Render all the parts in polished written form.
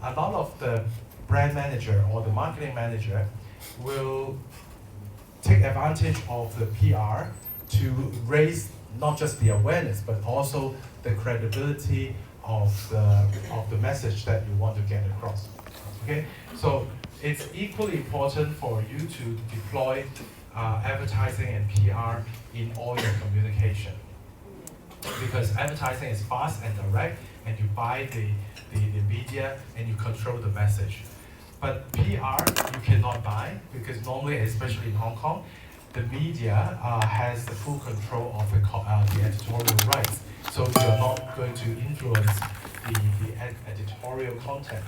a lot of the brand manager or the marketing manager will take advantage of the PR to raise not just the awareness, but also the credibility of the message that you want to get across. Okay, so it's equally important for you to deploy advertising and PR in all your communication, because advertising is fast and direct, and you buy the media and you control the message. But PR you cannot buy, because normally, especially in Hong Kong, the media has the full control of the editorial rights. So you're not going to influence the editorial content,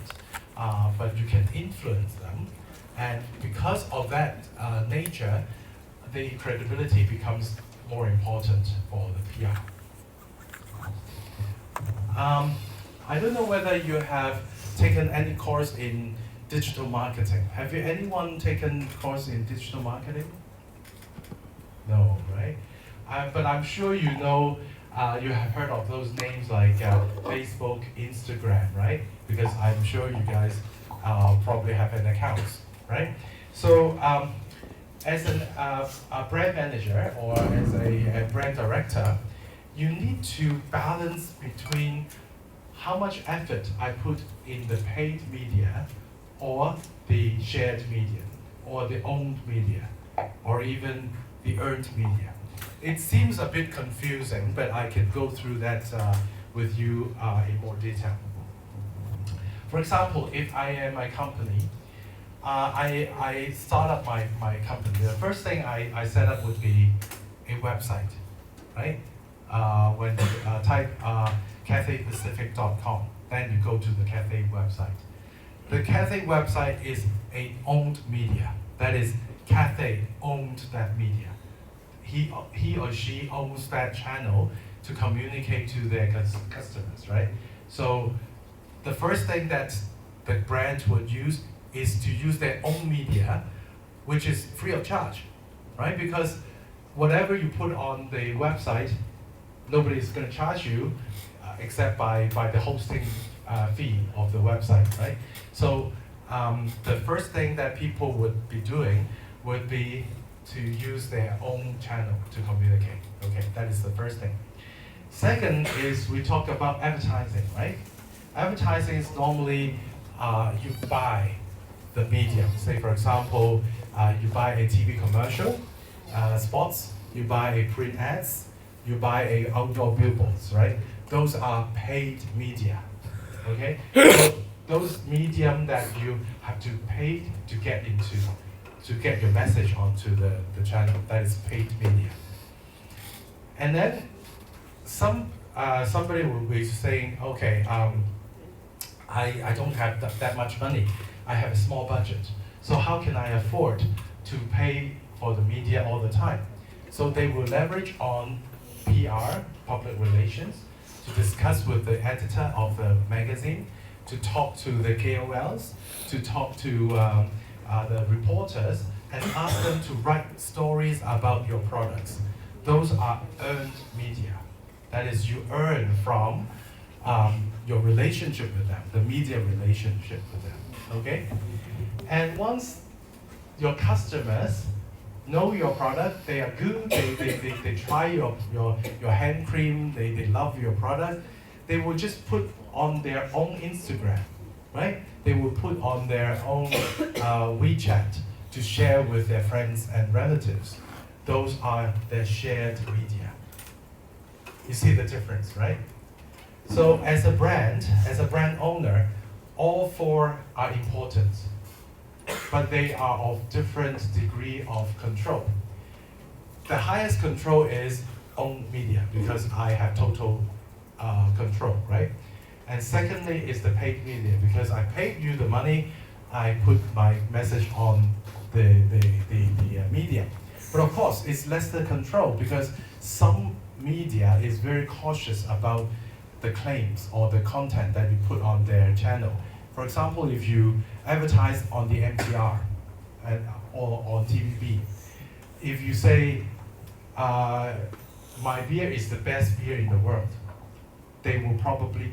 but you can influence them. And because of that nature, the credibility becomes more important for the PR. I don't know whether you have taken any course in digital marketing. Have you anyone taken course in digital marketing? No, right? But I'm sure you know, you have heard of those names like Facebook, Instagram, right? Because I'm sure you guys probably have an account, right? So as a brand manager or as a brand director, you need to balance between how much effort I put in the paid media or the shared media or the owned media or even the earned media. It seems a bit confusing, but I can go through that with you in more detail. For example, if I am a company, I start up my company. The first thing I set up would be a website, right? When you type cathaypacific.com, then you go to the Cathay website. The Cathay website is an owned media. That is, Cathay owned that media. He or she owns that channel to communicate to their customers, right? So the first thing that the brand would use is to use their own media, which is free of charge, right? Because whatever you put on the website, nobody's going to charge you except by the hosting fee of the website, right? So the first thing that people would be doing would be to use their own channel to communicate. Okay, that is the first thing. Second is we talk about advertising, right? Advertising is normally you buy the medium. Say for example, you buy a TV commercial, spots, you buy a print ads, you buy a outdoor billboards, right? Those are paid media, okay? So those medium that you have to pay to get into, to get your message onto the channel, that is paid media. And then somebody will be saying, okay, I don't have that much money. I have a small budget. So how can I afford to pay for the media all the time? So they will leverage on PR, public relations, to discuss with the editor of the magazine, to talk to the KOLs, to talk to the reporters, and ask them to write stories about your products. Those are earned media. That is, you earn from your relationship with them, the media relationship with them, okay? And once your customers know your product, they are good, they try your hand cream, they love your product, they will just put on their own Instagram, right? They will put on their own WeChat to share with their friends and relatives. Those are their shared media. You see the difference, right? So as a brand owner, all four are important, but they are of different degree of control. The highest control is own media, because I have total control, right? And secondly is the paid media, because I paid you the money, I put my message on the media. But of course, it's less the control, because some media is very cautious about the claims or the content that you put on their channel. For example, if you advertise on the MTR or on TVB, if you say, my beer is the best beer in the world, they will probably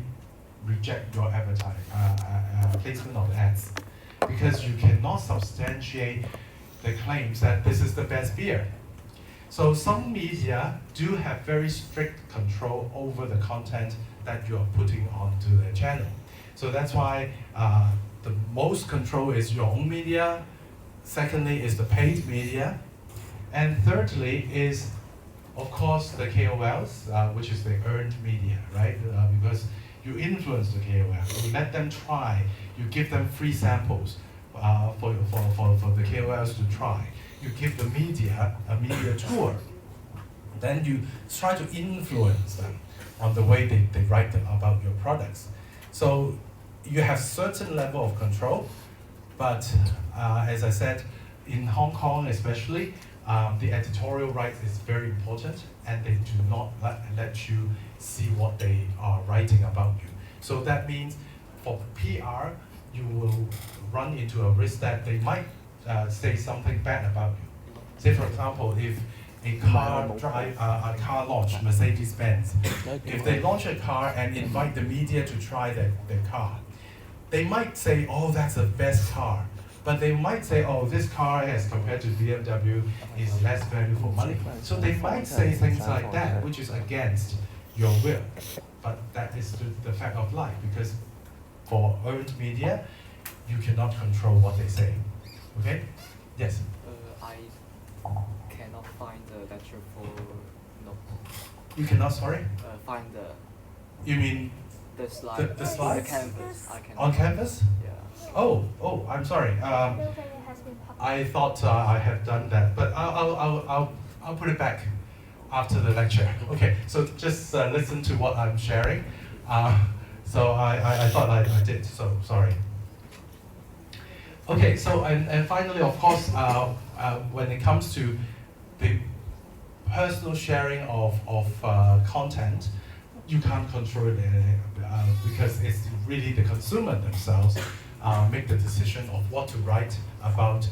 reject your placement of ads, because you cannot substantiate the claims that this is the best beer. So some media do have very strict control over the content that you are putting onto their channel. So that's why the most control is your own media. Secondly is the paid media. And thirdly is, of course, the KOLs, which is the earned media, right? Because you influence the KOL, you let them try, you give them free samples for the KOLs to try. You give the media a media tour. Then you try to influence them on the way they write about your products. So you have certain level of control, but as I said, in Hong Kong especially, the editorial rights is very important, and they do not let you see what they are writing about you. So that means for PR, you will run into a risk that they might say something bad about you. Say for example, if a car launch, Mercedes-Benz, if they launch a car and invite the media to try their car, they might say, oh, that's the best car. But they might say, oh, this car as compared to BMW is less value for money. So they might say things like that, which is against your will. But that is the fact of life, because for earned media, you cannot control what they say. Okay? Yes? I cannot find the lecture for no. You cannot, sorry? Find the. You mean the slide? The slides? The canvas. I can. On Canvas? Yeah. Oh, I'm sorry. I thought I had done that, but I'll put it back after the lecture. Okay, so just listen to what I'm sharing. So I thought I did, so sorry. Okay, so and finally, of course, when it comes to the personal sharing of content, you can't control it because it's really the consumer themselves make the decision of what to write about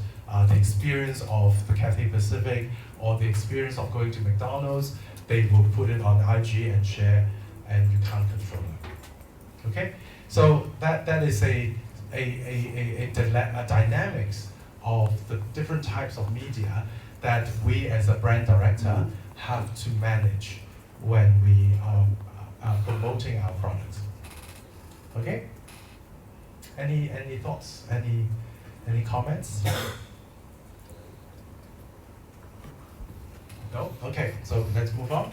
the experience of the Cathay Pacific or the experience of going to McDonald's. They will put it on IG and share, and you can't control it. Okay, so that is a dynamics of the different types of media that we as a brand director have to manage when we are promoting our products. Okay? Any thoughts? Any comments? No? Okay, so let's move on.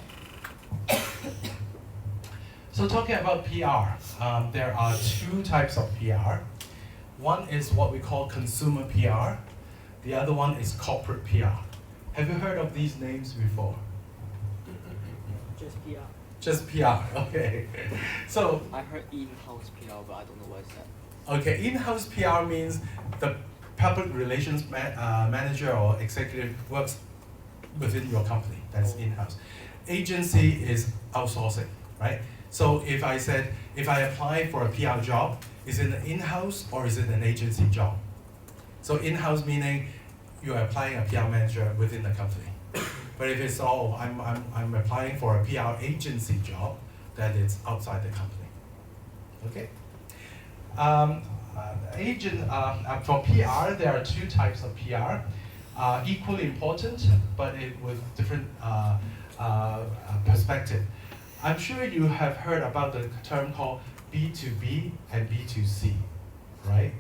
So talking about PR, there are two types of PR. One is what we call consumer PR. The other one is corporate PR. Have you heard of these names before? Just PR. Just PR, okay. So I heard in-house PR, but I don't know what is that. Okay, in-house PR means the public relations manager or executive works within your company. That's in-house. Agency is outsourcing, right? So if I apply for a PR job, is it an in-house or is it an agency job? So in-house meaning you're applying a PR manager within the company. But if it's I'm applying for a PR agency job, then it's outside the company. Okay. For PR, there are two types of PR, equally important, but with different perspective. I'm sure you have heard about the term called B2B and B2C, right?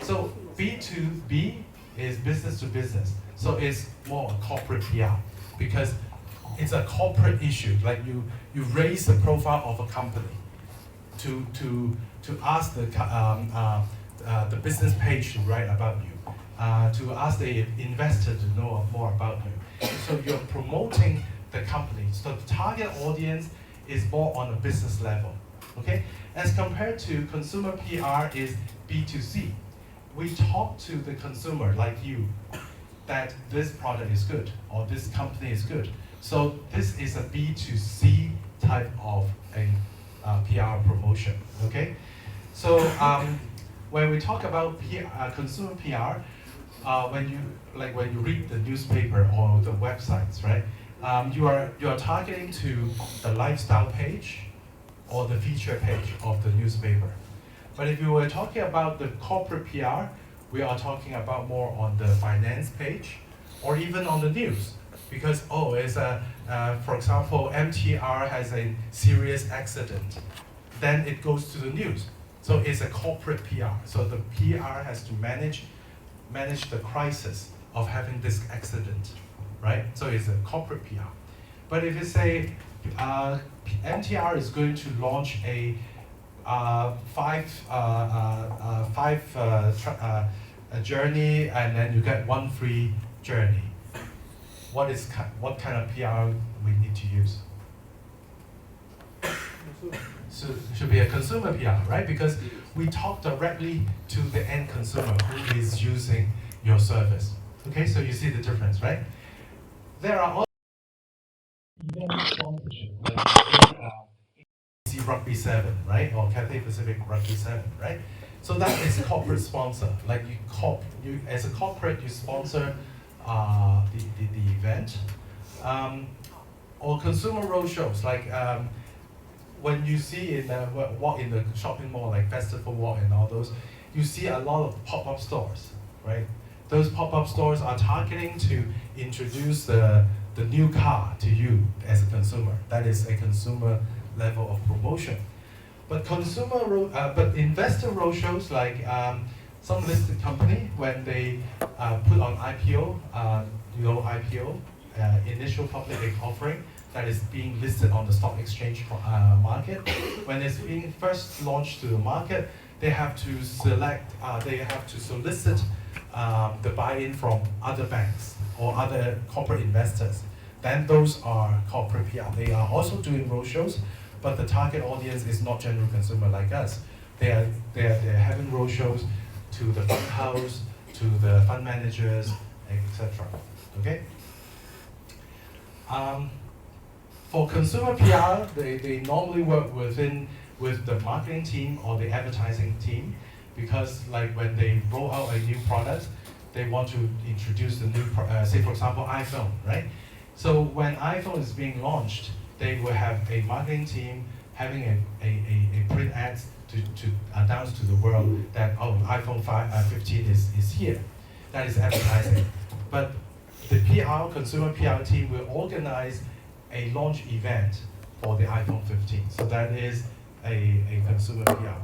So B2B is business to business, so it's more a corporate PR because it's a corporate issue. Like you raise the profile of a company to ask the business page to write about you, to ask the investor to know more about you. So you're promoting the company. So the target audience is more on a business level, okay? As compared to consumer PR is B2C. We talk to the consumer like you that this product is good or this company is good. So this is a B2C type of a PR promotion, okay? So when we talk about consumer PR, when you read the newspaper or the websites, right? You are targeting to the lifestyle page or the feature page of the newspaper. But if you were talking about the corporate PR, we are talking about more on the finance page, or even on the news. Because, for example, MTR has a serious accident, then it goes to the news. So it's a corporate PR. So the PR has to manage the crisis of having this accident, right? So it's a corporate PR. But if you say MTR is going to launch a a journey, and then you get one free journey, what kind of PR we need to use? So it should be a consumer PR, right? Because we talk directly to the end consumer who is using your service. Okay, so you see the difference, right? There are also event sponsorship, like Rugby 7, right? Or Cathay Pacific Rugby 7, right? So that is corporate sponsor. Like you as a corporate, you sponsor the event. Or consumer roadshows, like when you see in the walk in the shopping mall, like Festival Walk and all those, you see a lot of pop-up stores, right? Those pop-up stores are targeting to introduce the new car to you as a consumer. That is a consumer level of promotion. But investor roadshows, like some listed company, when they put on IPO, IPO, initial public offering, that is being listed on the stock exchange market. When it's being first launched to the market, they have to solicit the buy-in from other banks or other corporate investors. Then those are corporate PR. They are also doing roadshows, but the target audience is not general consumer like us. They're having roadshows to the fund house, to the fund managers, etc. Okay. For consumer PR, they normally work with the marketing team or the advertising team, because like when they roll out a new product, they want to introduce the new, say for example, iPhone, right? So when iPhone is being launched, they will have a marketing team having a print ads to announce to the world that, oh, iPhone 15 is here. That is advertising. But the consumer PR team will organize a launch event for the iPhone 15. So that is a consumer PR.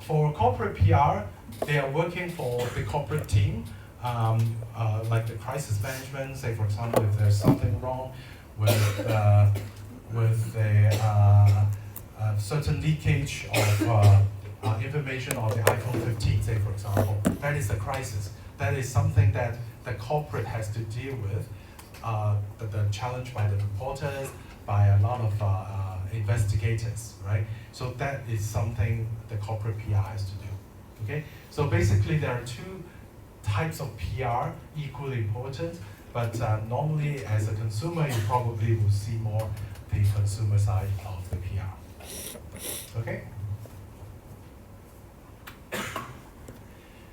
For corporate PR, they are working for the corporate team, like the crisis management. Say, for example, if there's something wrong with a certain leakage of information on the iPhone 15, say, for example, that is a crisis. That is something that the corporate has to deal with. The challenge by the reporters, by a lot of investigators, right? So that is something the corporate PR has to do. Okay. So basically, there are two types of PR equally important, but normally as a consumer, you probably will see more the consumer side of the PR. Okay.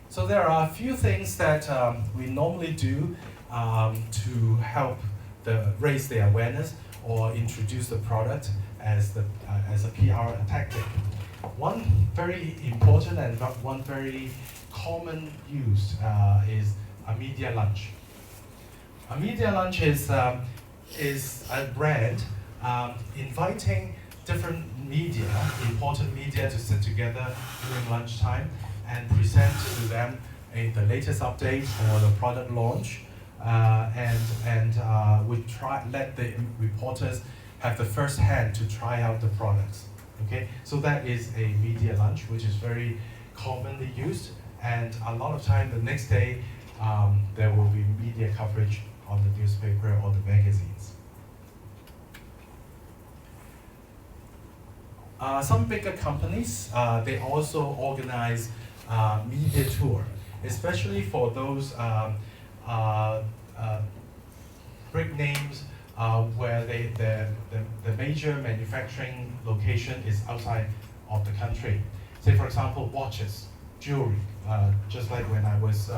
So there are a few things that we normally do to help raise the awareness or introduce the product as a PR tactic. One very important and one very common use is a media lunch. A media lunch is a brand inviting different media, important media, to sit together during lunchtime and present to them the latest update or the product launch. We let the reporters have the first hand to try out the products. Okay, so that is a media lunch, which is very commonly used, and a lot of time the next day there will be media coverage on the newspaper or the magazines. Some bigger companies, they also organize media tour, especially for those big names where the major manufacturing location is outside of the country. Say, for example, watches, jewelry. Just like when I was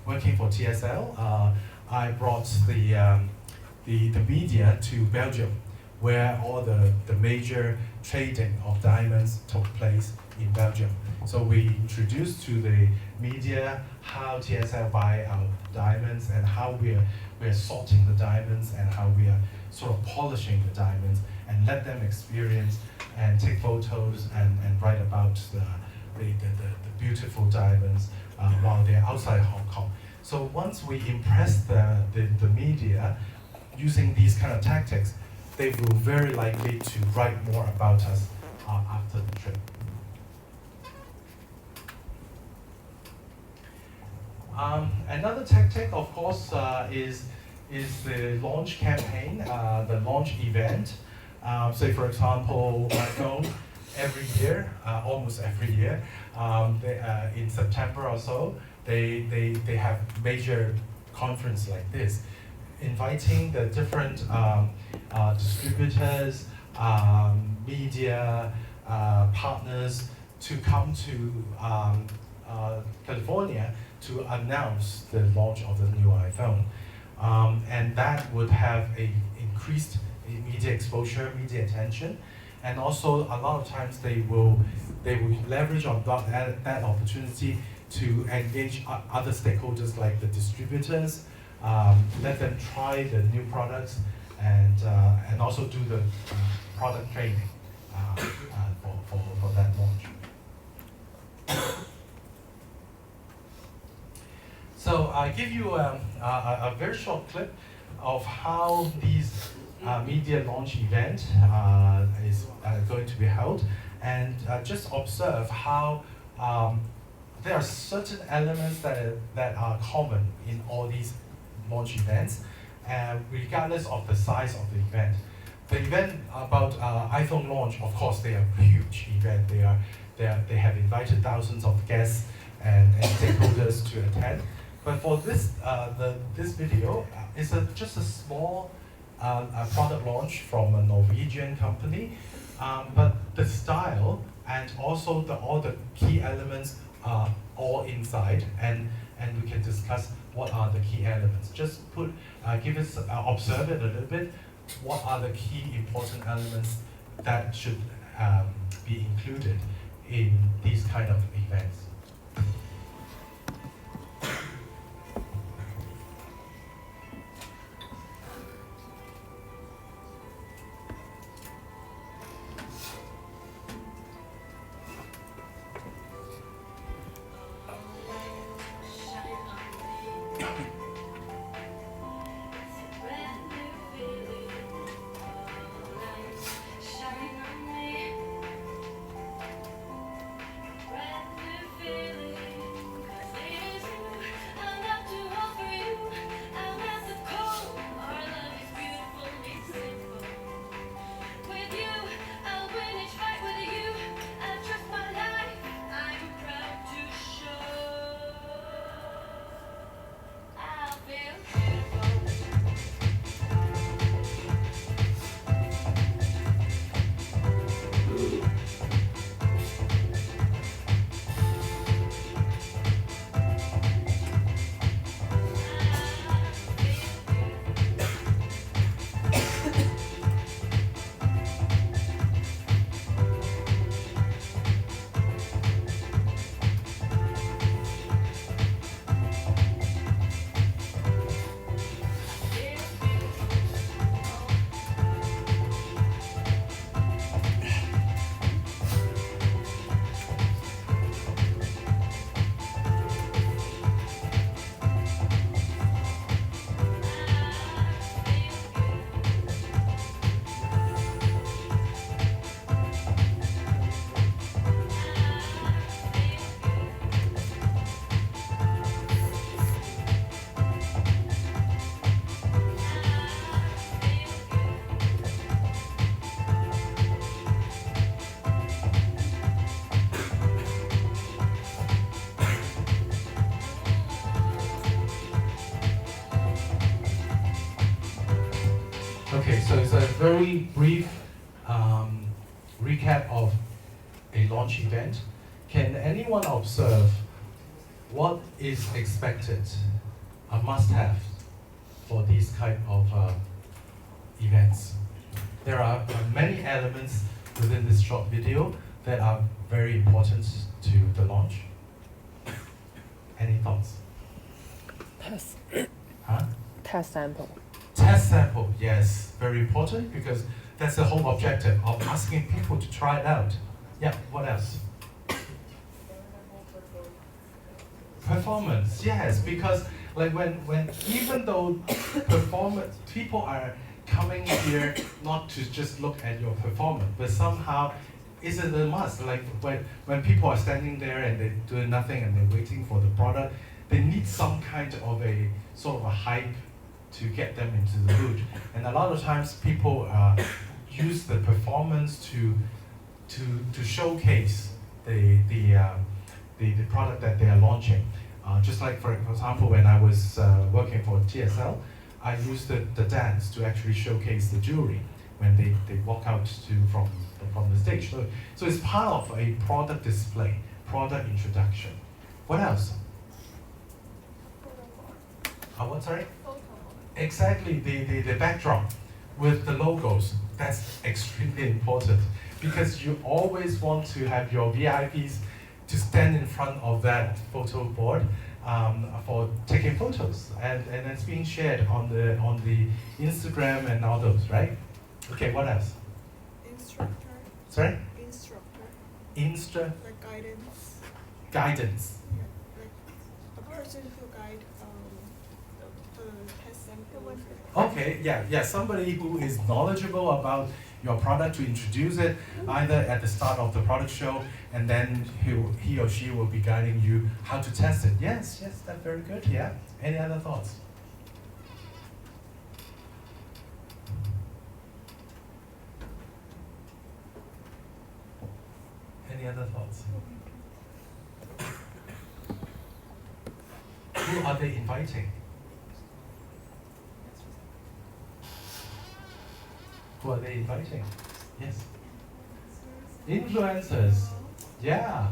working for TSL, I brought the media to Belgium, where all the major trading of diamonds took place in Belgium. So we introduced to the media how TSL buy our diamonds and how we're sorting the diamonds and how we are sort of polishing the diamonds, and let them experience and take photos and write about the beautiful diamonds while they're outside Hong Kong. So once we impress the media using these kind of tactics, they will very likely to write more about us after the trip. Another tactic, of course, is the launch campaign, the launch event. Say, for example, iPhone every year, almost every year, in September or so, they have major conference like this, inviting the different distributors, media partners to come to California to announce the launch of the new iPhone. And that would have a increased media exposure, media attention, and also a lot of times they will leverage on that opportunity to engage other stakeholders like the distributors, let them try the new products, and also do the product training for that launch. So I give you a very short clip of how these media launch event is going to be held, and just observe how there are certain elements that are common in all these launch events, regardless of the size of the event. The event about iPhone launch, of course, they are a huge event. They have invited thousands of guests and stakeholders to attend. But for this this video, it's just a small product launch from a Norwegian company, but the style and also all the key elements are all inside, and we can discuss what are the key elements. Just observe it a little bit. What are the key important elements that should be included in these kind of events? Okay, so it's a very brief recap of a launch event. Can anyone observe what is expected, a must-have for these kind of events? There are many elements within this short video that are very important to the launch. Any thoughts? Test. Huh? Test sample. Test sample, yes, very important because that's the whole objective of asking people to try it out. Yeah, what else? Performance, yes, because like when even though performance, people are coming here not to just look at your performance, but somehow is it a must? Like when people are standing there and they're doing nothing and they're waiting for the product, they need some kind of a sort of a hype to get them into the mood. And a lot of times people use the performance to showcase the product that they are launching. Just like for example, when I was working for TSL, I used the dance to actually showcase the jewelry when they walk out from the stage. So it's part of a product display, product introduction. What else? What, sorry? Exactly, the backdrop with the logos. That's extremely important because you always want to have your VIPs to stand in front of that photo board for taking photos, and it's being shared on the Instagram and all those, right? Okay, what else? Instructor. Sorry? Instructor. Like guidance. Guidance. Yeah, like a person who guide the test sample. Okay, yeah, somebody who is knowledgeable about your product to introduce it either at the start of the product show, and then he or she will be guiding you how to test it. Yes, that's very good. Yeah. Any other thoughts? Any other thoughts? Who are they inviting? Who are they inviting? Yes. Influencers. Yeah.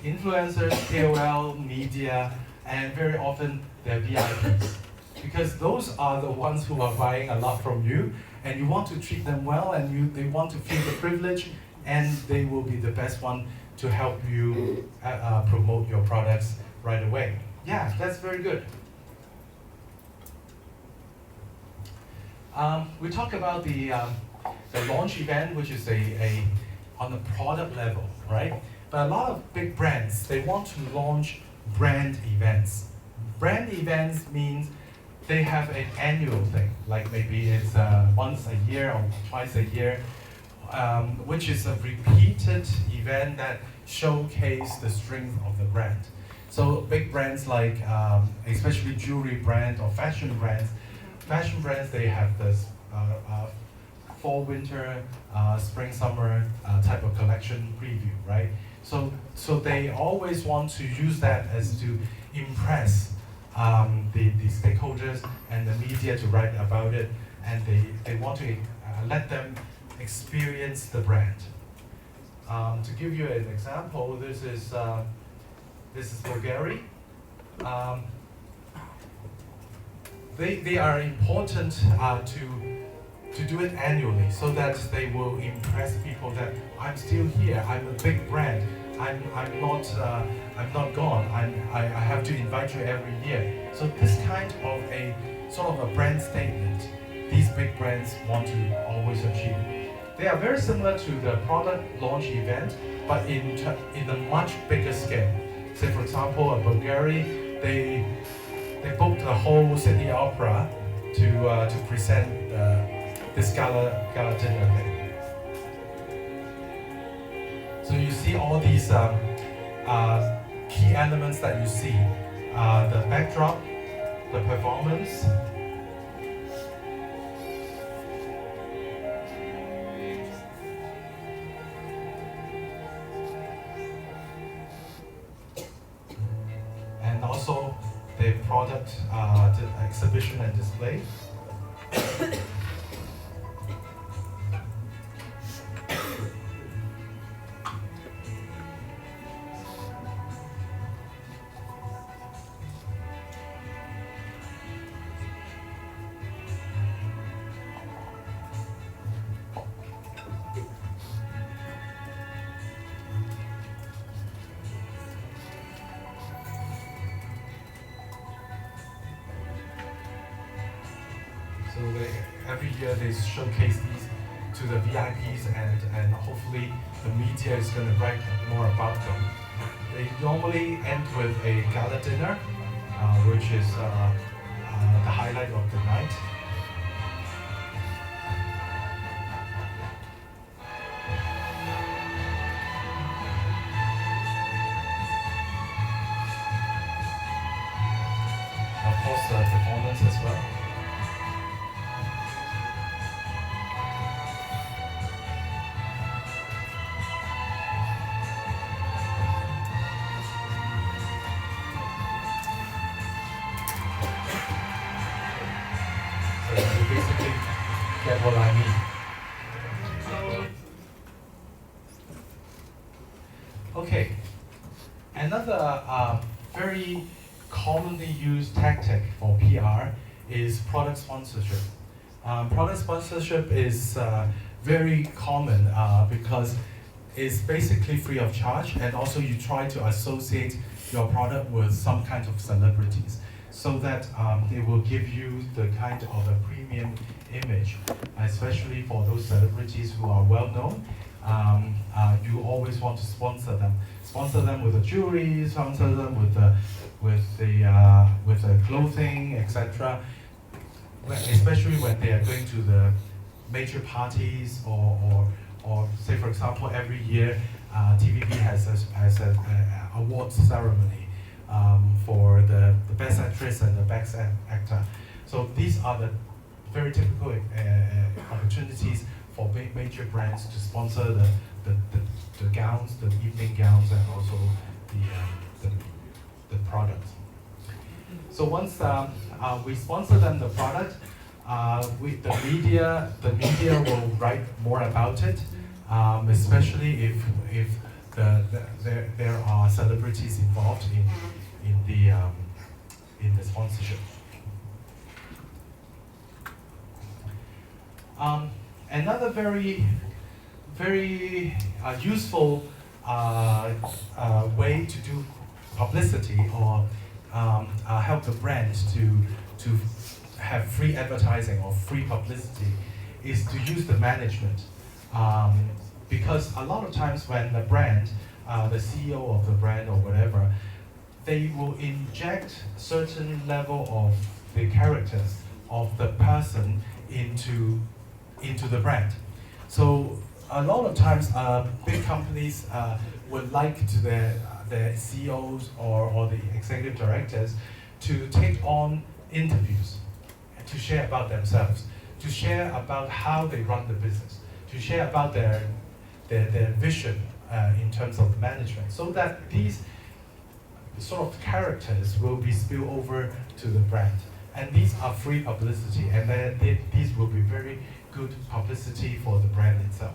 Influencers, KOL, media, and very often they're VIPs. Because those are the ones who are buying a lot from you, and you want to treat them well, and they want to feel the privilege, and they will be the best one to help you promote your products right away. Yeah, that's very good. We talk about the launch event, which is on the product level, right? But a lot of big brands, they want to launch brand events. Brand events means they have an annual thing, like maybe it's once a year or twice a year, which is a repeated event that showcase the strength of the brand. So big brands like, especially jewelry brand or fashion brands, they have this fall, winter, spring, summer type of collection preview, right? So they always want to use that as to impress the stakeholders and the media to write about it, and they want to let them experience the brand. To give you an example, this is Bulgari. They are important to do it annually so that they will impress people that I'm still here. I'm a big brand. I'm not gone. I have to invite you every year. So this kind of a sort of a brand statement, these big brands want to always achieve. They are very similar to the product launch event, but in a much bigger scale. Say for example, at Bulgari, they booked the whole Sydney Opera to present this gala dinner thing. So you see all these key elements that you see: the backdrop, the performance, and also the product the exhibition and display. So every year they showcase these to the VIPs, and hopefully the media is going to write more about them. They normally end with a gala dinner, which is the highlight of the night. Of course, performance as well. So you basically get what I mean. Okay, another very commonly used tactic for PR is product sponsorship. Product sponsorship is very common because it's basically free of charge, and also you try to associate your product with some kind of celebrities so that it will give you the kind of a premium image, especially for those celebrities who are well known. You always want to sponsor them. Sponsor them with the jewelry, sponsor them with the clothing, etc. Especially when they are going to the major parties, or say for example every year TVB has an awards ceremony for the best actress and the best actor. So these are the very typical opportunities for major brands to sponsor the gowns, the evening gowns, and also the products. So once we sponsor them the product, the media will write more about it, especially if there are celebrities involved in the sponsorship. Another very useful way to do publicity, or help the brands to have free advertising or free publicity, is to use the management. Because a lot of times when the brand, the CEO of the brand or whatever, they will inject certain level of the characters of the person into the brand. So a lot of times big companies would like to their CEOs or the executive directors to take on interviews, to share about themselves, to share about how they run the business, to share about their vision in terms of management, so that these sort of characters will be spilled over to the brand. And these are free publicity, and these will be very good publicity for the brand itself.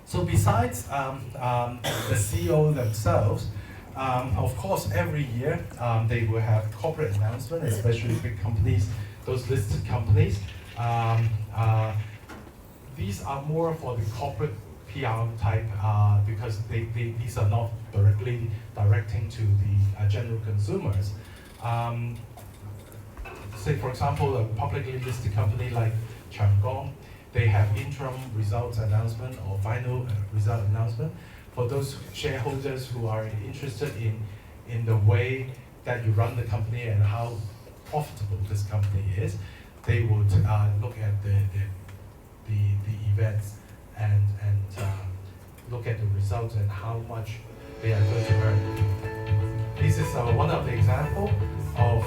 So besides the CEO themselves, of course, every year they will have corporate announcements, especially big companies, those listed companies. These are more for the corporate PR type because these are not directly directing to the general consumers. Say, for example, a publicly listed company like Changgong, they have interim results announcement or final result announcement. For those shareholders who are interested in the way that you run the company and how profitable this company is, they would look at the events and look at the results and how much they are going to earn. This is one of the examples of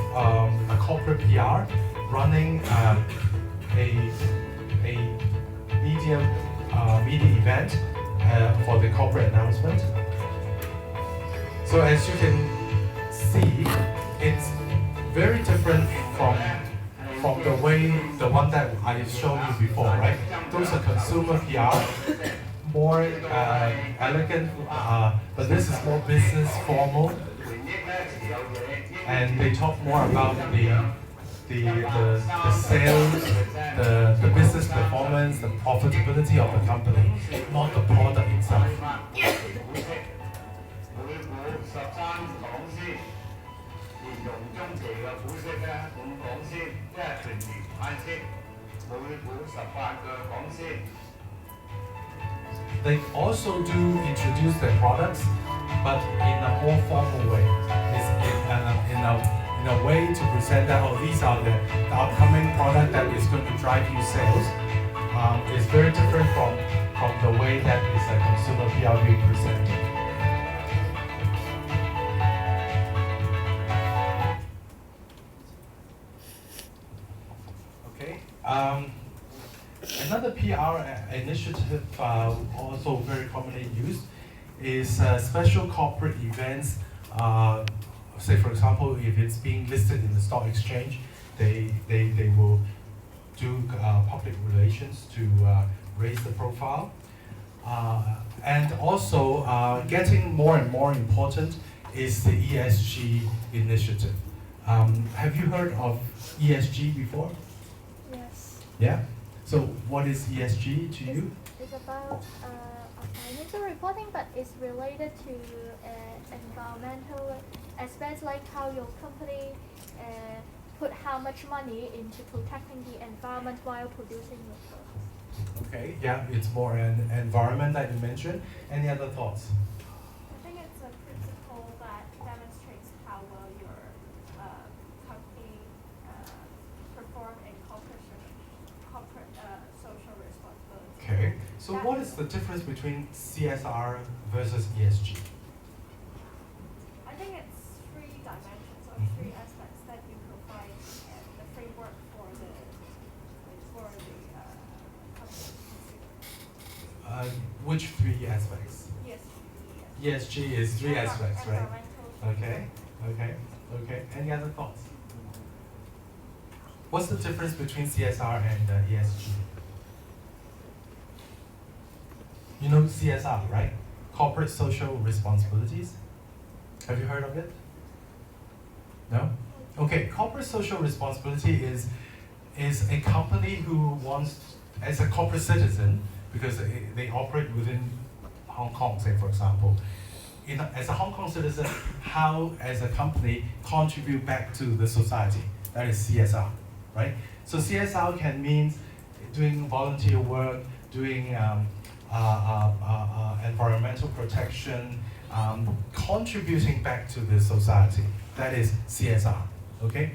a corporate PR running a media event for the corporate announcement. So as you can see, it's very different from the one that I showed you before, right? Those are consumer PR, more elegant, but this is more business formal, and they talk more about the sales, the business performance, the profitability of the company, not the product itself. 嚴重中期嘅股息咧，咁講先，即係全年派息，每股18個港仙。They also do introduce their products, but in a more formal way. It's in a way to present that, oh, these are the upcoming product that is going to drive you sales. It's very different from the way that is a consumer PR being presented. Okay. Another PR initiative also very commonly used is special corporate events. Say for example, if it's being listed in the stock exchange, they will do public relations to raise the profile. And also getting more and more important is the ESG initiative. Have you heard of ESG before? Yes. Yeah? So what is ESG to you? It's about financial reporting, but it's related to environmental aspects, like how your company put how much money into protecting the environment while producing your products. Okay, yeah, it's more an environment that you mentioned. Any other thoughts? I think it's a principle that demonstrates how well your company perform in corporate social responsibility. Okay, so what is the difference between CSR versus ESG? I think it's three dimensions or three aspects that you provide the framework for the company to consider. Which three aspects? ESG. ESG is three aspects, right? Environmental. Okay. Any other thoughts? What's the difference between CSR and ESG? You know CSR, right? Corporate social responsibilities. Have you heard of it? No? Okay, corporate social responsibility is a company who wants, as a corporate citizen, because they operate within Hong Kong, say for example, as a Hong Kong citizen, how as a company contribute back to the society. That is CSR, right? So CSR can mean doing volunteer work, doing environmental protection, contributing back to the society. That is CSR, okay?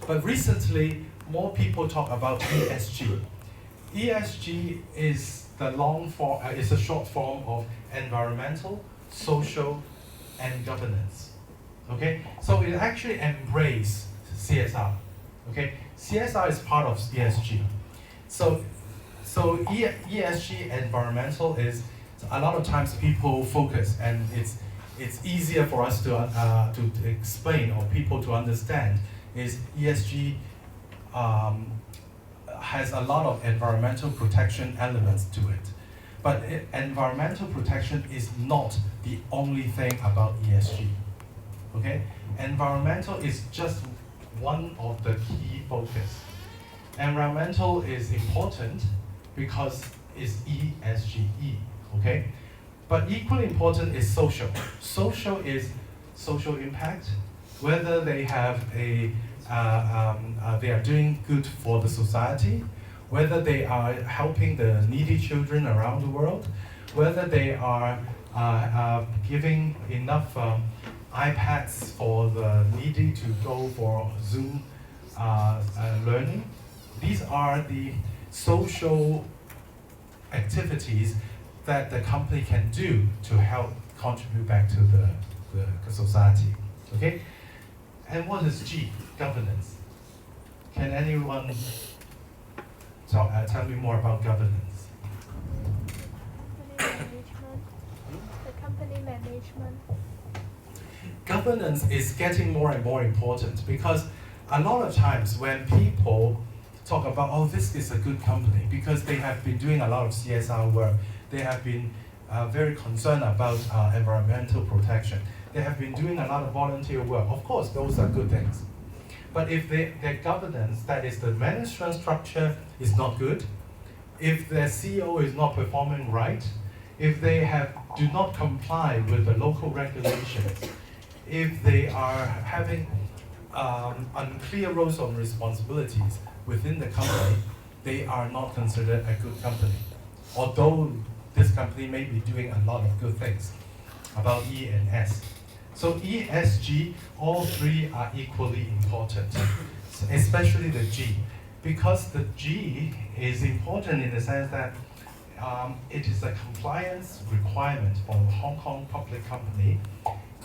But recently, more people talk about ESG. ESG is is a short form of environmental, social, and governance. Okay, so it actually embraces CSR. Okay, CSR is part of ESG. So ESG environmental is a lot of times people focus, and it's easier for us to explain or people to understand. Is ESG has a lot of environmental protection elements to it. But environmental protection is not the only thing about ESG. Okay? Environmental is just one of the key focus. Environmental is important because it's ESG, okay? But equally important is social. Social is social impact, whether they have they are doing good for the society, whether they are helping the needy children around the world, whether they are giving enough iPads for the needy to go for Zoom learning. These are the social activities that the company can do to help contribute back to the society. Okay? And what is G? Governance. Can anyone tell me more about governance? The company management. Governance is getting more and more important because a lot of times when people talk about, oh, this is a good company because they have been doing a lot of CSR work, they have been very concerned about environmental protection, they have been doing a lot of volunteer work. Of course, those are good things. But if their governance, that is the management structure, is not good, if their CEO is not performing right, if they do not comply with the local regulations, if they are having unclear roles and responsibilities within the company, they are not considered a good company. Although this company may be doing a lot of good things about E and S. So ESG, all three are equally important, especially the G, because the G is important in the sense that it is a compliance requirement for a Hong Kong public company.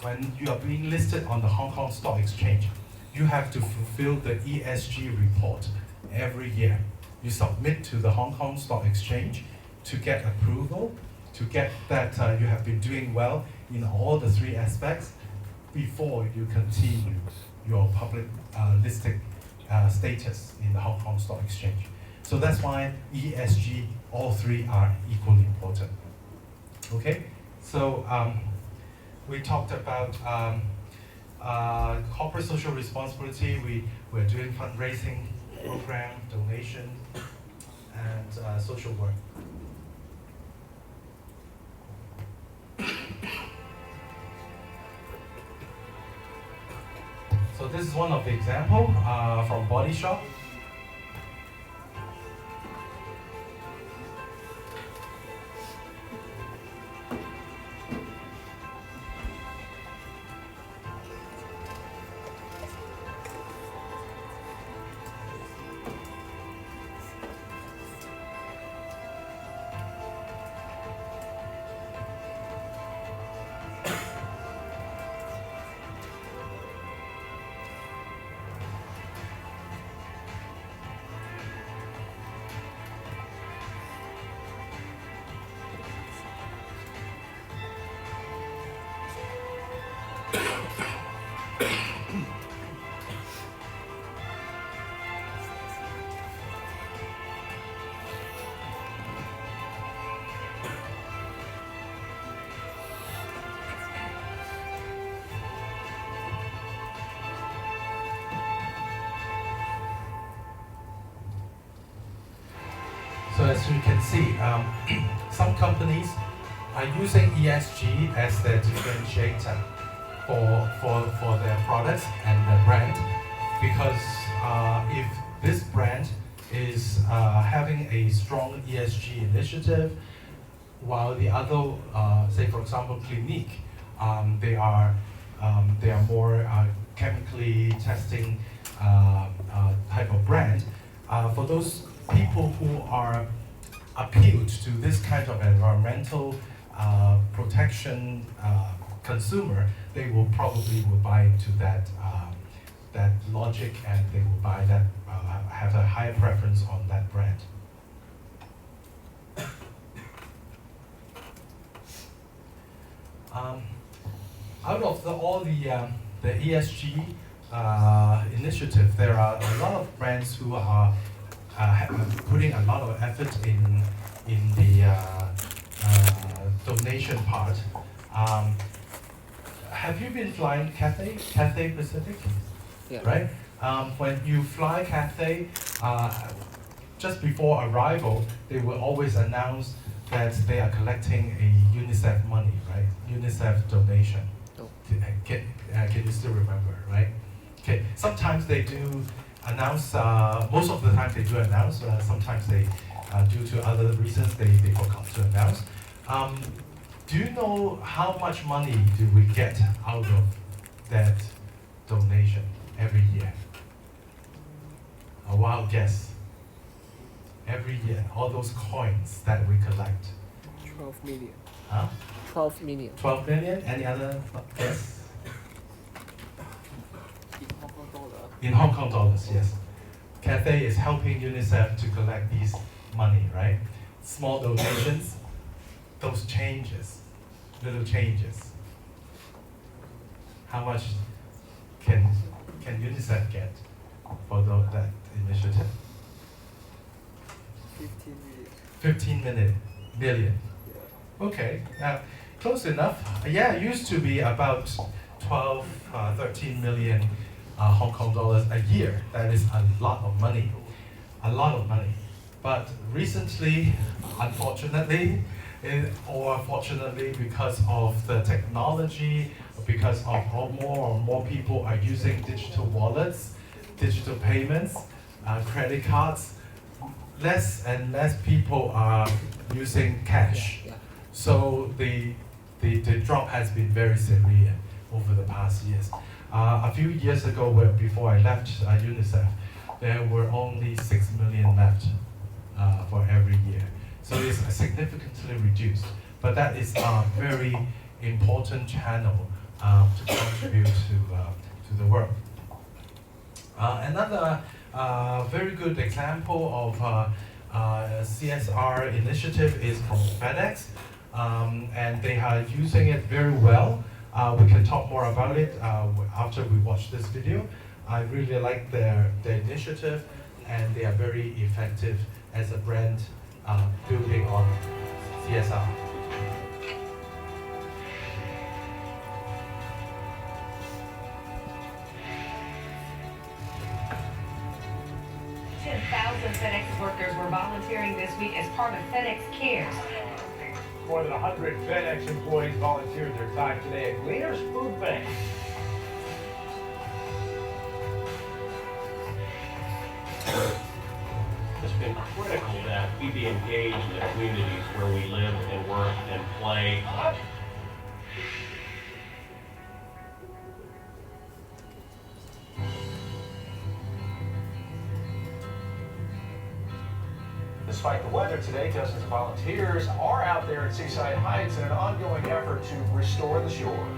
When you are being listed on the Hong Kong Stock Exchange, you have to fulfill the ESG report every year. You submit to the Hong Kong Stock Exchange to get approval, to get that you have been doing well in all the three aspects before you continue your public listed status in the Hong Kong Stock Exchange. So that's why ESG, all three are equally important. Okay, so we talked about corporate social responsibility. We're doing fundraising program, donation, and social work. So this is one of the example from Body Shop. So as you can see, some companies are using ESG as their differentiator for their products and their brand, because if this brand is having a strong ESG initiative, while the other, say for example, Clinique, they are more chemically testing type of brand. For those people who are appealed to this kind of environmental protection consumer, they will probably buy into that logic, and they will buy that, have a higher preference on that brand. Out of all the ESG initiative, there are a lot of brands who are putting a lot of effort in the donation part. Have you been flying Cathay Pacific? Yeah. Right? When you fly Cathay, just before arrival, they will always announce that they are collecting a UNICEF money, right? UNICEF donation. Oh. Can you still remember, right? Okay. Sometimes they do announce. Most of the time they do announce. Sometimes they, due to other reasons, they forgot to announce. Do you know how much money do we get out of that donation every year? A wild guess. Every year, all those coins that we collect. 12 million. Huh? 12 million. 12 million? Any other guess? In Hong Kong dollar. In Hong Kong dollars, yes. Cathay is helping UNICEF to collect these money, right? Small donations, those changes, little changes. How much can UNICEF get for that initiative? 15 million. 15 million. Yeah. Okay, close enough. Yeah, it used to be about 12, 13 million Hong Kong dollars a year. That is a lot of money. A lot of money. But recently, unfortunately, or fortunately, because of the technology, because of more and more people are using digital wallets, digital payments, credit cards. Less and less people are using cash. Yeah. So the drop has been very severe over the past years. A few years ago, before I left UNICEF, there were only 6 million left for every year. So it's significantly reduced. But that is a very important channel to contribute to the world. Another very good example of CSR initiative is from FedEx, and they are using it very well. We can talk more about it after we watch this video. I really like their initiative, and they are very effective as a brand building on CSR. FedEx workers were volunteering this week as part of FedEx Cares. More than 100 FedEx employees volunteered their time today at Gleaners Food Bank. It's been critical that we be engaged in the communities where we live and work and play. Despite the weather today, dozens of volunteers are out there at Seaside Heights in an ongoing effort to restore the shore.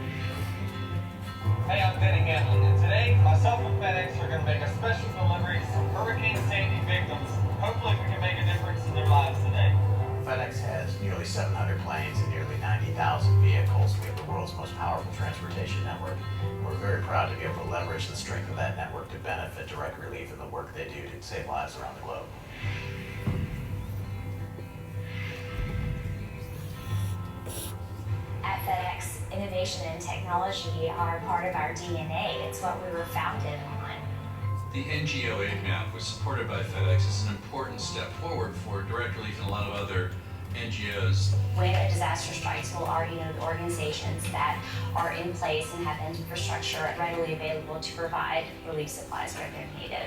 Hey, I'm Benny Hanlon, and today, myself and FedEx are going to make a special delivery to some Hurricane Sandy victims. Hopefully we can make a difference in their lives today. FedEx has nearly 700 planes and nearly 90,000 vehicles. We have the world's most powerful transportation network. We're very proud to be able to leverage the strength of that network to benefit direct relief in the work they do to save lives around the globe. At FedEx, innovation and technology are part of our DNA. It's what we were founded on. The NGO aid map was supported by FedEx as an important step forward for direct relief and a lot of other NGOs. When a disaster strikes, we'll already know the organizations that are in place and have infrastructure readily available to provide relief supplies where they're needed.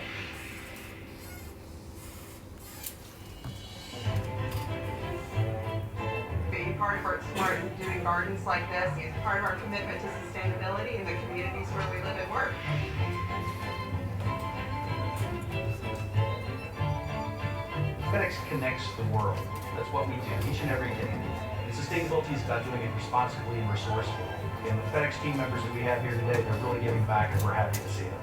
Part of our smart doing gardens like this is part of our commitment to sustainability in the communities where we live and work. FedEx connects the world. That's what we do each and every day. And sustainability is about doing it responsibly and resourcefully. And the FedEx team members that we have here today, they're really giving back, and we're happy to see them.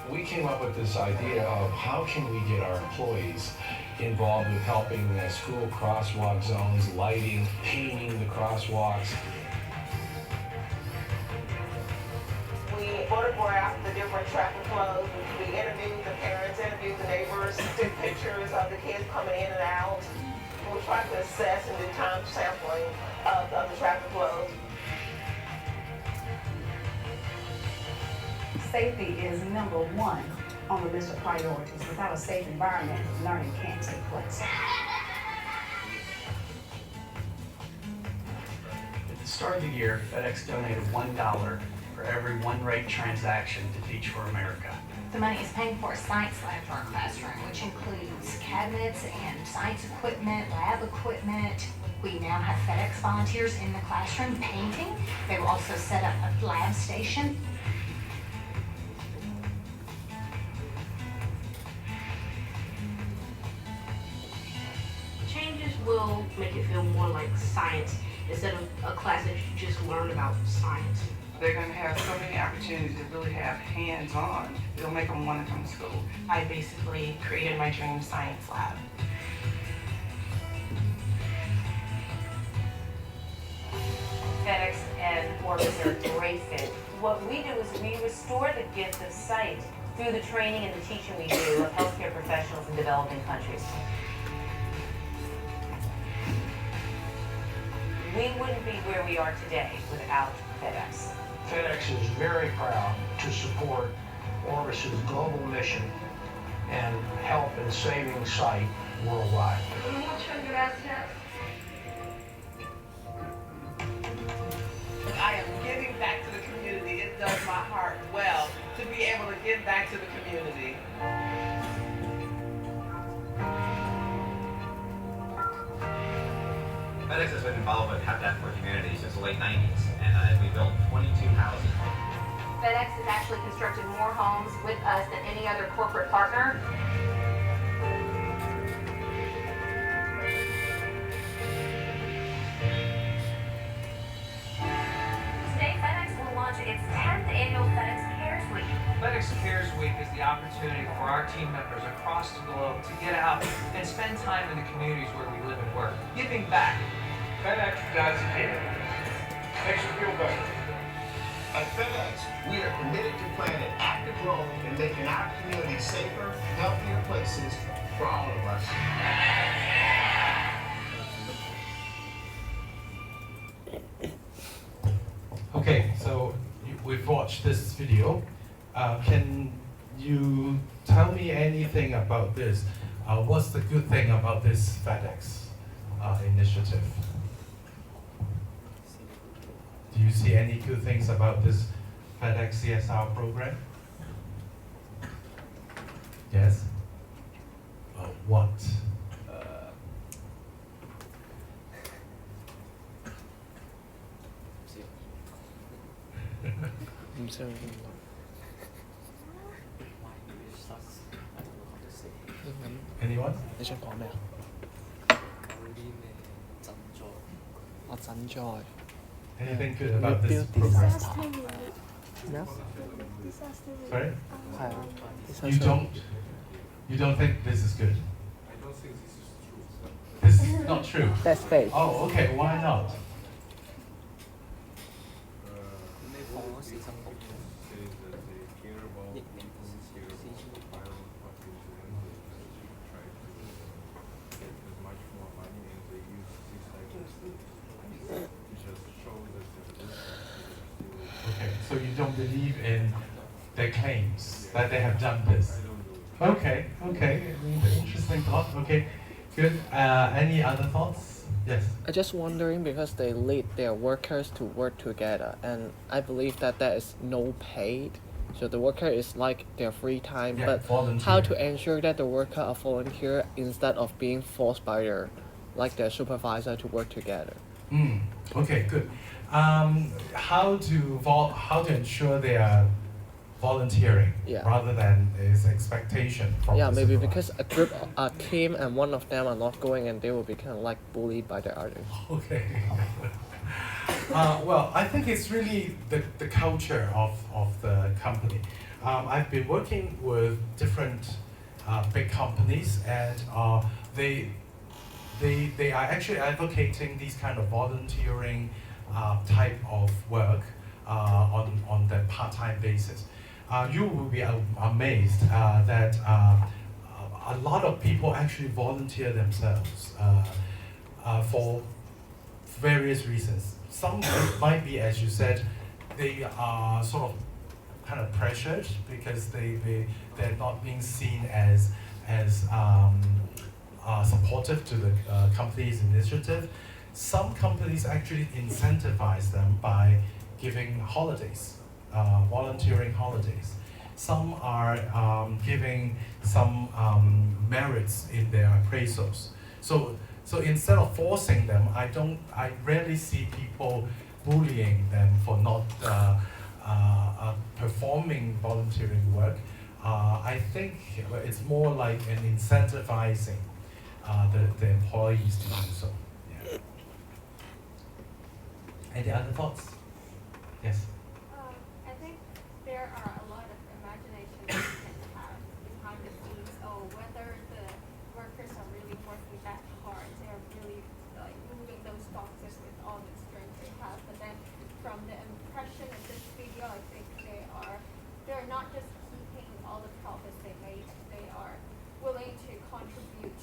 We came up with this idea of how can we get our employees involved with helping school crosswalk zones, lighting, painting the crosswalks. We photographed the different traffic flows. We interviewed the parents, interviewed the neighbors, took pictures of the kids coming in and out. We tried to assess and do time sampling of the traffic flows. Safety is number one on the list of priorities. Without a safe environment, learning can't take place. At the start of the year, FedEx donated $1 for every one-rate transaction to Teach for America. The money is paying for a science lab for our classroom, which includes cabinets and science equipment, lab equipment. We now have FedEx volunteers in the classroom painting. They will also set up a lab station. Changes will make it feel more like science instead of a class that you just learn about science. They're going to have so many opportunities to really have hands-on. It'll make them want to come to school. I basically created my dream science lab. FedEx and Orbis are a great fit. What we do is we restore the gift of sight through the training and the teaching we do of healthcare professionals in developing countries. We wouldn't be where we are today without FedEx. FedEx is very proud to support Orbis's global mission and help in saving sight worldwide. FedEx has been involved with Habitat for Humanity since the late 90s, and we built 22 houses. FedEx has actually constructed more homes with us than any other corporate partner. Today, FedEx will launch its 10th annual FedEx Cares Week. FedEx Cares Week is the opportunity for our team members across the globe to get out and spend time in the communities where we live and work, giving back. FedEx does care. Makes you feel better. At FedEx, we are committed to playing an active role in making our community safer, healthier places for all of us. Okay, so we've watched this video. Can you tell me anything about this? What's the good thing about this FedEx initiative? Do you see any good things about this FedEx CSR program? Yes? What? Anyone? 你想講咩啊？我賑災。 Anything good about this Rebuild program? disaster. No? Sorry? 係啊。You don't think this is good? I don't think this is true. This is not true. That's fake. Oh, okay. Why not? Okay, so you don't believe in their claims that they have done this? Okay, okay. Interesting thought. Okay, good. Any other thoughts? Yes. I'm just wondering because they lead their workers to work together, and I believe that that is no paid. So the worker is like their free time, Yeah, but volunteer. how to ensure that the worker are volunteer instead of being forced by their supervisor to work together? Okay, good. How to ensure they are volunteering rather than is expectation from Yeah, the maybe supervisor? because a team and one of them are not going, and they will be kind of like bullied by the others. Okay. Well, I think it's really the culture of the company. I've been working with different big companies, and they are actually advocating these kind of volunteering type of work on the part-time basis. You will be amazed that a lot of people actually volunteer themselves for various reasons. Some might be, as you said, they are sort of kind of pressured because they're not being seen as supportive to the company's initiative. Some companies actually incentivize them by giving holidays, volunteering holidays. Some are giving some merits in their appraisals. So instead of forcing them, I rarely see people bullying them for not performing volunteering work. I think it's more like an incentivizing the employees to do so. Yeah. Any other thoughts? Yes. I think there are a lot of imagination that you can have behind the scenes, whether the workers are really working that hard, they're really like moving those boxes with all the strength they have. But then from the impression of this video, I think they're not just keeping all the profits they made, they are willing to contribute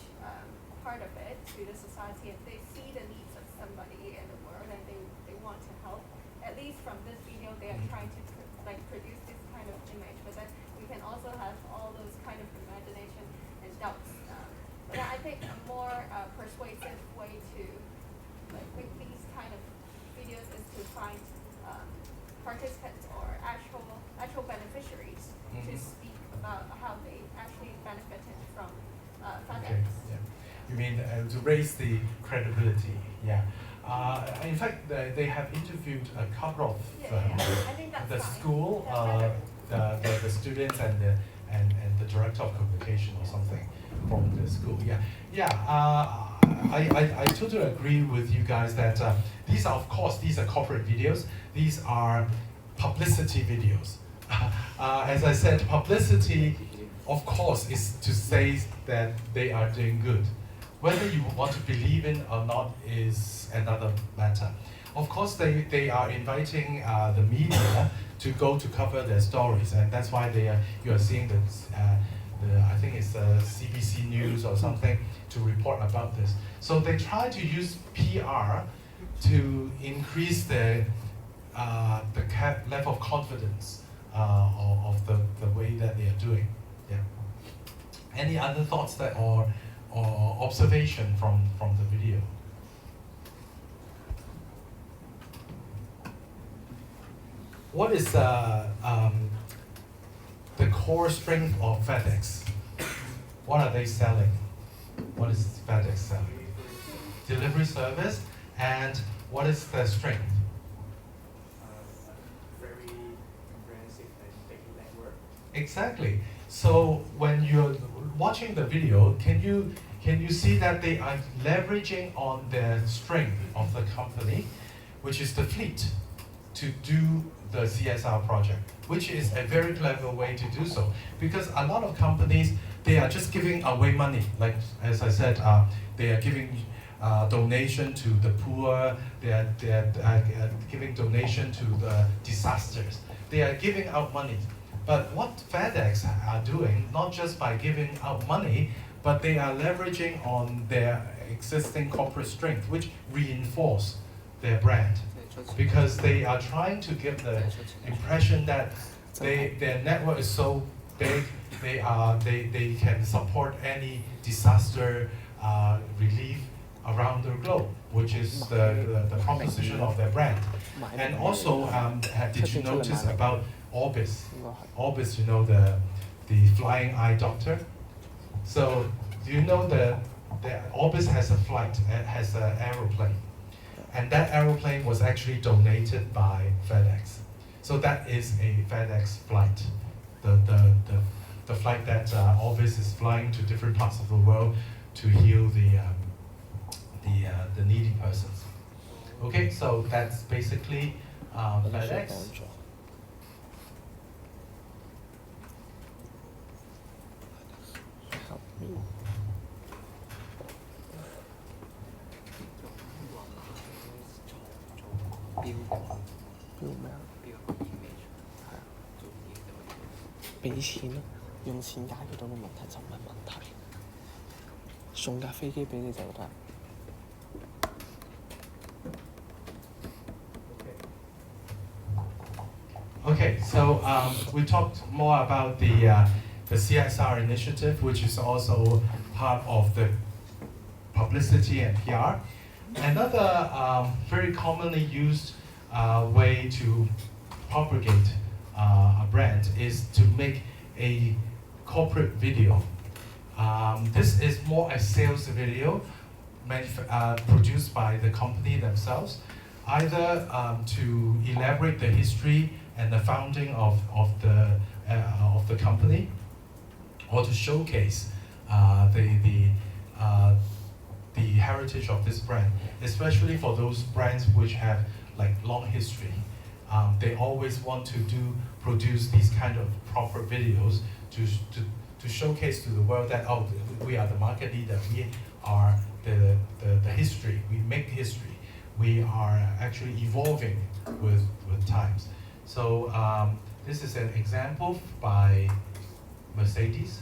part of it to the society. If they see the needs of somebody in the world and they want to help, at least from this video they are trying to produce this kind of image, but then we can also have all those kind of imagination and doubts. But I think a more persuasive way to make these kind of videos is to find participants or actual beneficiaries to speak about how they actually benefited from FedEx. Okay. Yeah. You mean to raise the credibility. Yeah. In fact, they have interviewed a couple of I think that's the fine. school, the students and the director of communication or something from the school. Yeah, yeah. I totally agree with you guys that these are, of course, these are corporate videos. These are publicity videos. As I said, publicity, of course, is to say that they are doing good. Whether you want to believe in or not is another matter. Of course, they are inviting the media to go to cover their stories, and that's why you are seeing I think it's CBC News or something to report about this. So they try to use PR to increase the level of confidence of the way that they are doing. Yeah. Any other thoughts or observation from the video? What is the core strength of FedEx? What are they selling? What is FedEx selling? Delivery service. And what is the strength? Very comprehensive and big network. Exactly. So when you're watching the video, can you see that they are leveraging on the strength of the company, which is the fleet, to do the CSR project, which is a very clever way to do so. Because a lot of companies, they are just giving away money. Like, as I said, they are giving donation to the poor, they are giving donation to the disasters. They are giving out money. But what FedEx are doing, not just by giving out money, but they are leveraging on their existing corporate strength, which reinforce their brand. Because they are trying to give the impression that their network is so big, they can support any disaster relief around the globe, which is the proposition of their brand. And also, did you notice about Orbis? Orbis, you know, the flying eye doctor. So do you know the Orbis has a flight, has an aeroplane, and that aeroplane was actually donated by FedEx. So that is a FedEx flight, the flight that Orbis is flying to different parts of the world to heal the needy persons. Okay, so that's basically FedEx. Okay, so we talked more about the CSR initiative, which is also part of the publicity and PR. Another very commonly used way to propagate a brand is to make a corporate video. This is more a sales video produced by the company themselves, either to elaborate the history and the founding of the company, or to showcase the heritage of this brand, especially for those brands which have like long history. They always want to produce these kind of proper videos to showcase to the world that, oh, we are the market leader, we are the history, we make history, we are actually evolving with times. So this is an example by Mercedes.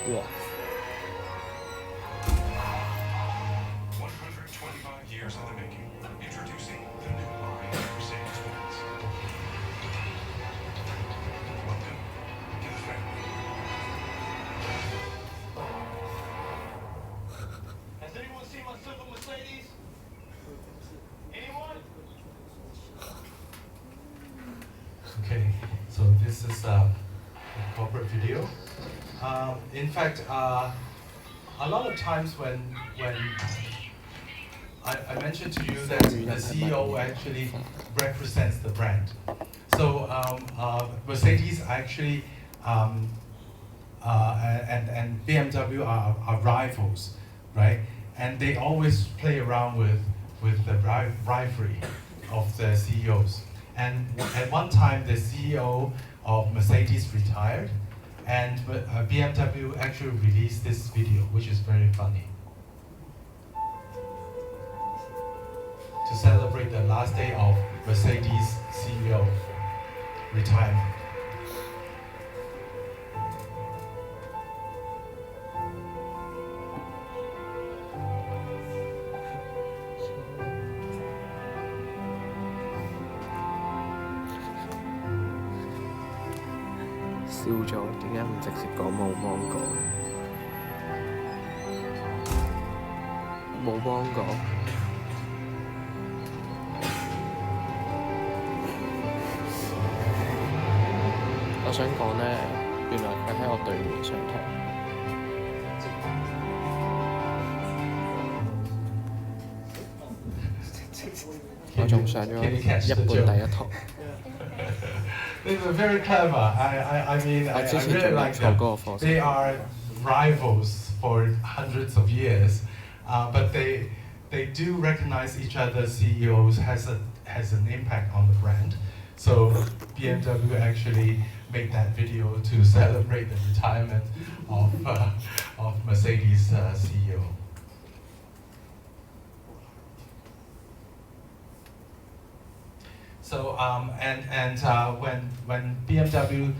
哇！ 125 years in the making. Introducing the new line of Mercedes-Benz. Welcome to the family. Has anyone seen my silver Mercedes? Anyone? Okay, so this is a corporate video. In fact, a lot of times when I mentioned to you that the CEO actually represents the brand. So Mercedes actually and BMW are rivals, right? And they always play around with the rivalry of the CEOs. And at one time, the CEO of Mercedes retired, and BMW actually released this video, which is very funny, to celebrate the last day of Mercedes CEO retirement.笑咗，點解唔直接講冇芒果？冇芒果。我想講呢，原來佢喺我對面上堂。我仲上咗一半第一堂。They were very clever. I mean, I really like them. They are rivals for hundreds of years, but they do recognize each other's CEOs has an impact on the brand. So BMW actually made that video to celebrate the retirement of Mercedes CEO. So when BMW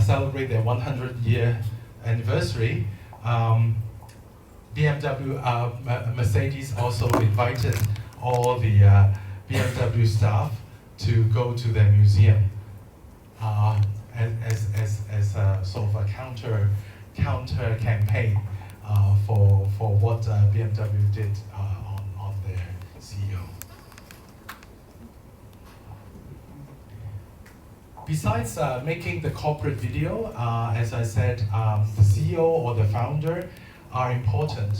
celebrate their 100-year anniversary, Mercedes also invited all the BMW staff to go to their museum as a sort of a counter campaign for what BMW did on their CEO. Besides making the corporate video, as I said, the CEO or the founder are important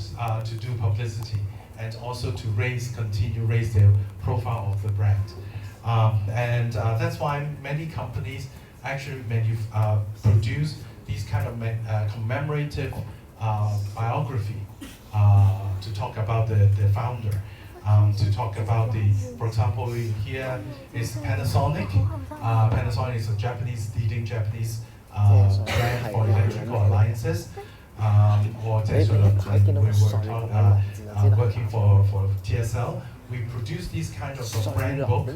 to do publicity and also to continue raise their profile of the brand. And that's why many companies actually produce these kind of commemorative biography to talk about the founder. To talk about for example, here is Panasonic. Panasonic is a leading Japanese brand for electrical appliances. Or working for TSL. We produce these kind of brand book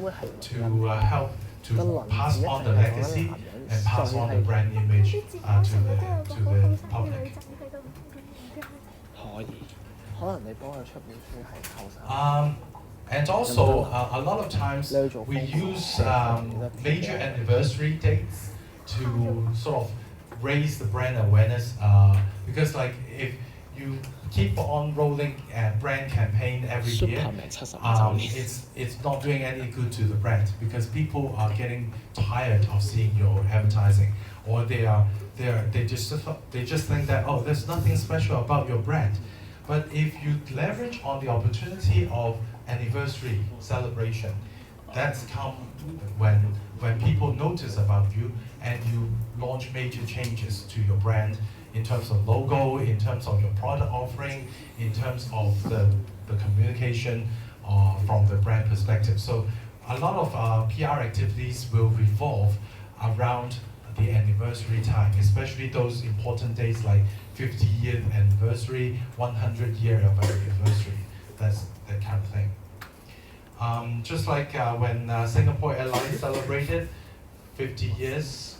to help to pass on the legacy and pass on the brand image to the public. And also, a lot of times we use major anniversary dates to sort of raise the brand awareness. Because like if you keep on rolling a brand campaign every year, it's not doing any good to the brand because people are getting tired of seeing your advertising, or they just think that, oh, there's nothing special about your brand. But if you leverage on the opportunity of anniversary celebration, that's come when people notice about you and you launch major changes to your brand in terms of logo, in terms of your product offering, in terms of the communication from the brand perspective. So a lot of PR activities will revolve around the anniversary time, especially those important days like 50th anniversary, 100-year anniversary. That's that kind of thing. Just like when Singapore Airlines celebrated 50 years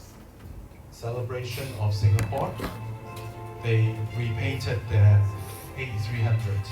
celebration of Singapore. they repainted the A300.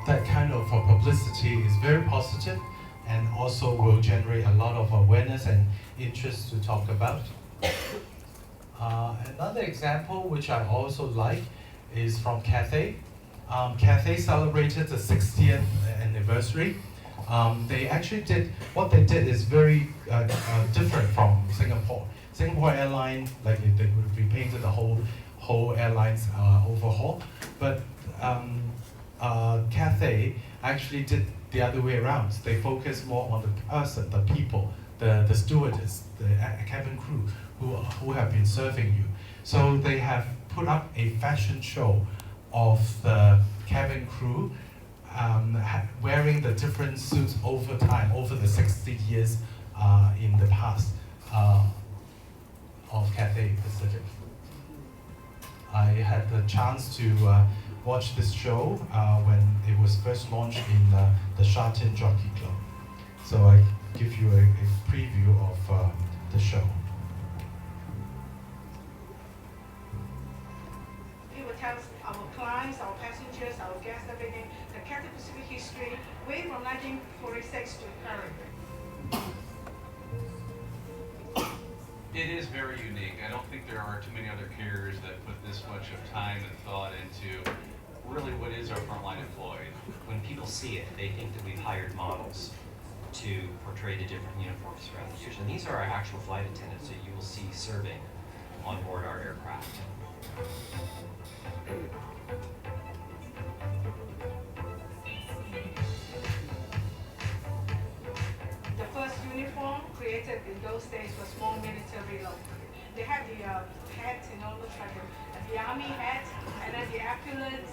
That kind of publicity is very positive and also will generate a lot of awareness and interest to talk about. Another example which I also like is from Cathay. Cathay celebrated the 60th anniversary. They actually did, what they did is very different from Singapore. Singapore Airlines, like they repainted the whole airlines overhaul, but Cathay actually did the other way around. They focused more on the person, the people, the stewardess, the cabin crew who have been serving you. So they have put up a fashion show of the cabin crew wearing the different suits over time, over the 60 years in the past of Cathay Pacific. I had the chance to watch this show when it was first launched in the Sha-Tin Jockey Club. So I give you a preview of the show. It will tell our clients, our passengers, our guests, everything, the Cathay Pacific history, way from 1946 to current. It is very unique. I don't think there are too many other carriers that put this much of time and thought into really what is our frontline employee. When people see it, they think that we've hired models to portray the different uniforms throughout the years. And these are our actual flight attendants that you will see serving on board our aircraft. The first uniform created in those days was more military look. They have the hat, looks like the army hat, and then the epaulets.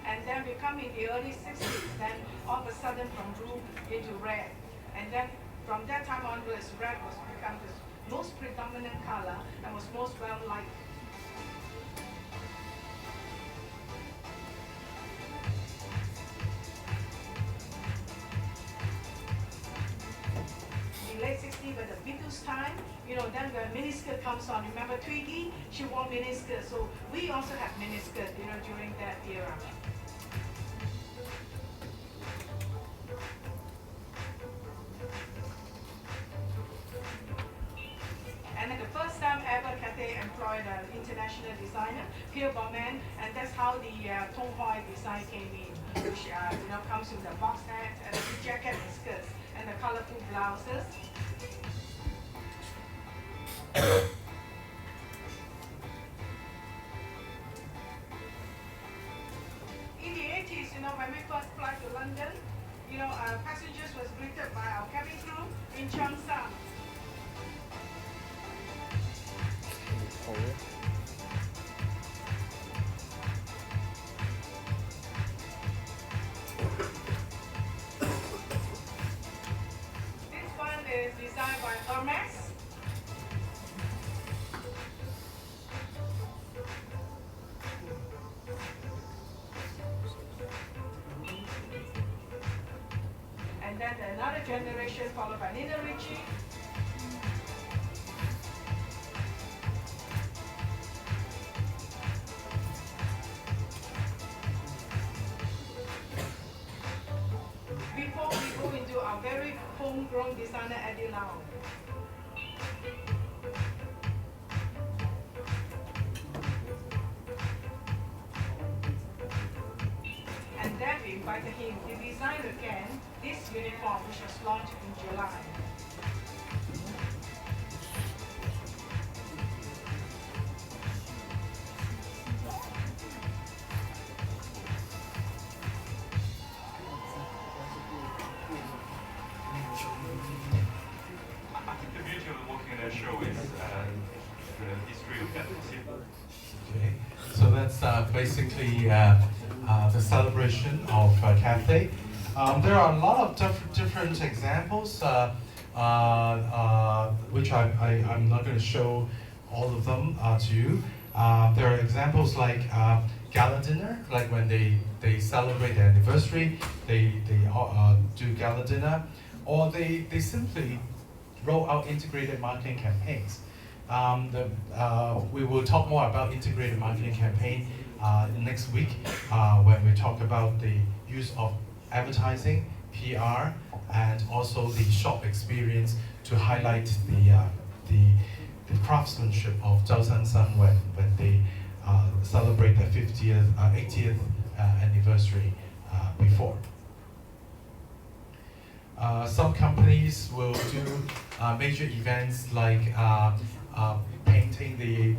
And then we come in the early 60s, then all of a sudden from blue into red. And then from that time onwards, red was become the most predominant color and was most well liked. In late 60s, with the Beatles time, then the miniskirt comes on. Remember Twiggy? She wore miniskirt. So we also have miniskirt, during that era. And the first time ever Cathay employed an international designer, Pierre Baumann, and that's how the Tong Hoi design came in, which comes with the box hat and the jacket and skirts and the colorful blouses. In the 80s, when we first fly to London, passengers was greeted by our cabin crew in Cheongsam. This one is designed by Hermes. and then another generation followed by Nina Ricci. Before we go into our very homegrown designer Eddie Lau. And then we invited him to design again this uniform, which was launched in July. I think the beauty of looking at that show is the history of that city. Okay, so that's basically the celebration of Cathay. There are a lot of different examples, which I'm not going to show all of them to you. There are examples like gala dinner, like when they celebrate their anniversary, they do gala dinner, or they simply roll out integrated marketing campaigns. We will talk more about integrated marketing campaign next week when we talk about the use of advertising, PR, and also the shop experience to highlight the craftsmanship of Zhao Sansan when they celebrate their 80th anniversary before. Some companies will do major events like painting the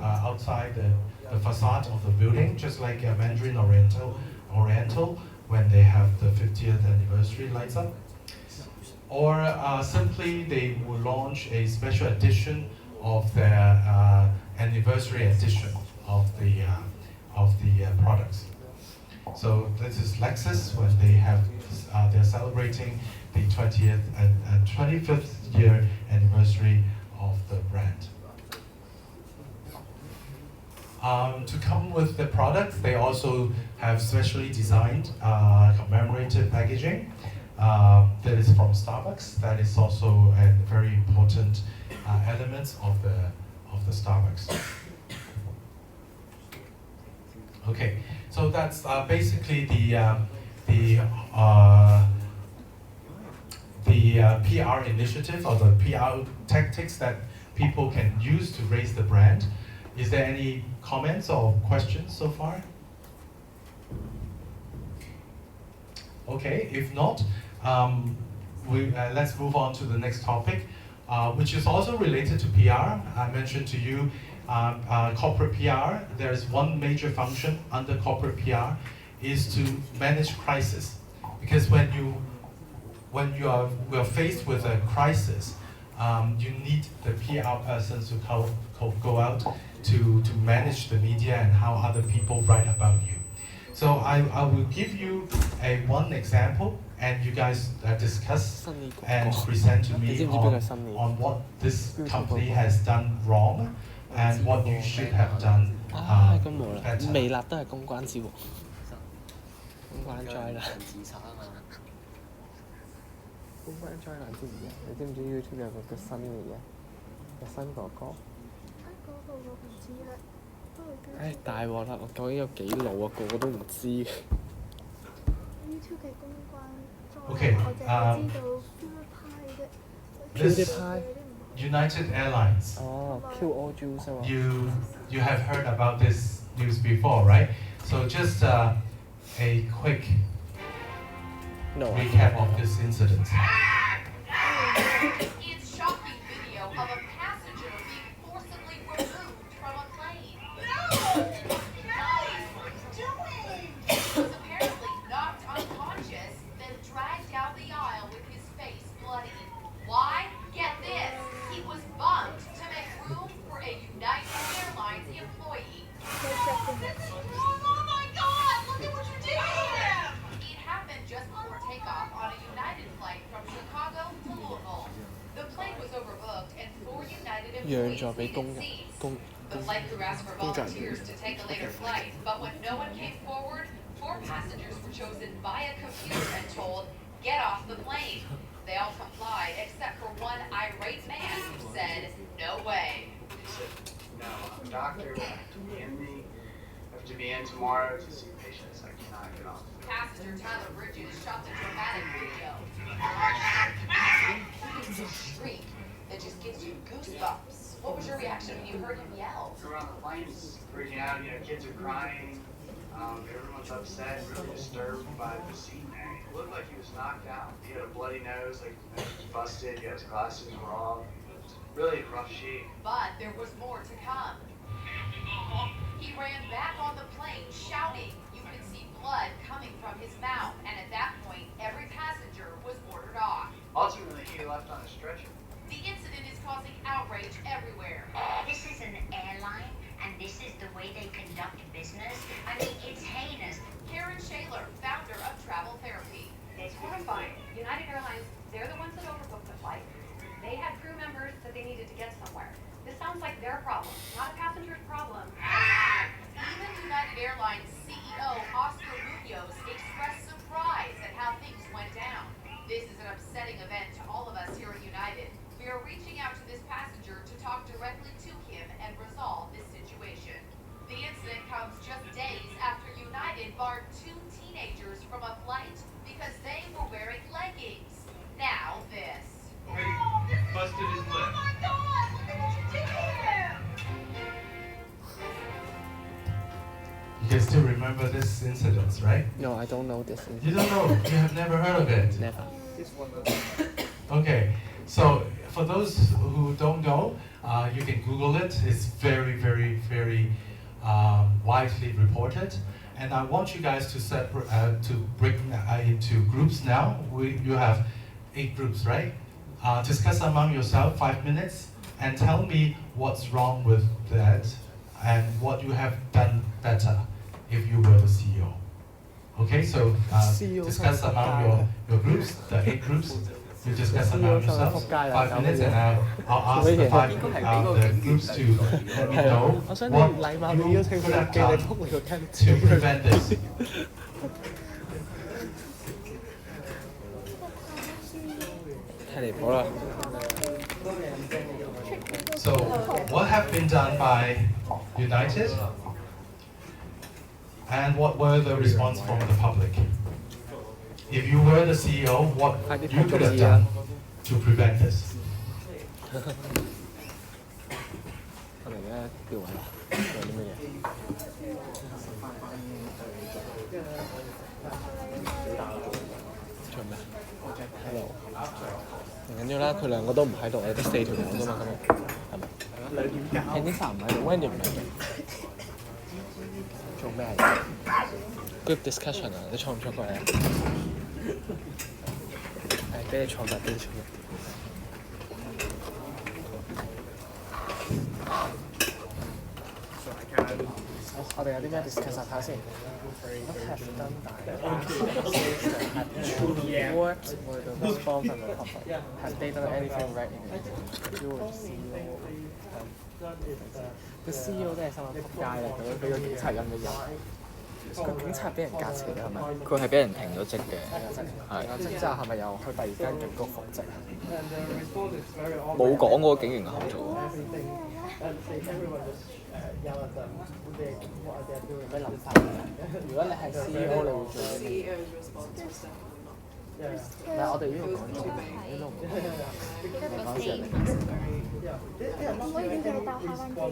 outside the facade of the building, just like Mandarin Oriental when they have the 50th anniversary lights up. Or simply they will launch a special edition of their anniversary edition of the products. So this is Lexus when they're celebrating the 20th and 25th year anniversary of the brand. To come with the products, they also have specially designed commemorative packaging. That is from Starbucks. That is also a very important element of the Starbucks. Okay, so that's basically the PR initiative or the PR tactics that people can use to raise the brand. Is there any comments or questions so far? Okay, if not, let's move on to the next topic, which is also related to PR. I mentioned to you corporate PR. There's one major function under corporate PR is to manage crisis, because when you are faced with a crisis, you need the PR person to go out to manage the media and how other people write about you. So I will give you one example, and you guys discuss and present to me on what this company has done wrong and what you should have done better. 微辣都係公關節目，公關災難。公關災難知唔知啊？你知唔知 YouTube 有個新嘅嘢，個新哥哥？唉，大鑊啦！我究竟有幾老啊？個個都唔知嘅。YouTube 嘅公關 Okay, 我淨係知道 this PewDiePie United Airlines. Oh, QO Juice 啊嘛。You have heard about this news before, right? So just a quick recap of this incident. It's shocking video of a passenger being forcibly removed from a plane. No! Guys, what are you doing? He was apparently knocked unconscious, then dragged down the aisle with his face bloody. Why? Get this. He was bumped to make room for a United Airlines employee. Oh my God! Look at what you did to him! It happened just before takeoff on a United flight from Chicago to Louisville. The plane was overbooked and 4 United employees needed seats. The flight crew asked for volunteers to take a later flight, but when no one came forward, 4 passengers were chosen by a computer and told, get off the plane. They all complied except for one irate man who said, no way. He said, no, I'm a doctor, I have to be in tomorrow to see patients, I cannot get off. Passenger Tyler Bridges shot the dramatic video. It's a shriek that just gives you goosebumps. What was your reaction when you heard him yell? We're on the planes, freaking out, kids are crying, everyone's upset, really disturbed by the scene there. It looked like he was knocked out. He had a bloody nose, like his nose was busted, his glasses were off. Really rough shape. But there was more to come. He ran back on the plane shouting. You could see blood coming from his mouth, and at that point, every passenger was ordered off. Ultimately, he left on a stretcher. The incident is causing outrage everywhere. This is an airline, and this is the way they conduct business. I mean, it's heinous. Karen Shaler, founder of Travel Therapy. It's horrifying. United Airlines, they're the ones that overbooked the flight. They had crew members that they needed to get somewhere. This sounds like their problem, not a passenger's problem. Even United Airlines CEO Oscar Munoz expressed surprise at how things went down. This is an upsetting event to all of us here at United. We are reaching out to this passenger to talk directly to him and resolve this situation. The incident comes just days after United barred 2 teenagers from a flight because they were wearing leggings. Now this. Busted his lip. You can still remember this incident, right? No, I don't know this incident. You don't know? You have never heard of it? Never. Okay, so for those who don't know, you can Google it. It's very, very, very widely reported. And I want you guys to break into groups now. You have 8 groups, right? Discuss among yourself 5 minutes and tell me what's wrong with that and what you have done better if you were the CEO. Okay, so discuss among your groups, the 8 groups. You discuss among yourselves 5 minutes, and I'll ask the groups to let me know what you could have done to prevent this. So, what have been done by United, and what were the response from the public? If you were the CEO, what you could have done to prevent this? Hello，唔緊要啦，佢兩個都唔喺度，你得4條友啫嘛，咁樣係咪？Anissa唔喺度 ，Wendy 唔喺度，做咩啊 ？Group discussion 啊，你坐唔坐過嚟啊？係，俾你坐埋，俾你坐埋。我哋有啲咩 discuss 下睇先。What have done What were the response from the public? Have they done anything right in it? You were the CEO. The CEO 真係心諗仆街啦！咁樣俾個警察咁嘅人，個警察俾人革職嘅係咪？佢係俾人停咗職嘅，係。停咗職之後係咪又去第二間警局復職？冇講嗰個警員嘅口號。有咩諗法？如果你係 CEO， 你會做啲咩？唔係我哋呢度講做名，呢度唔講事人。可以點叫你搭下班機？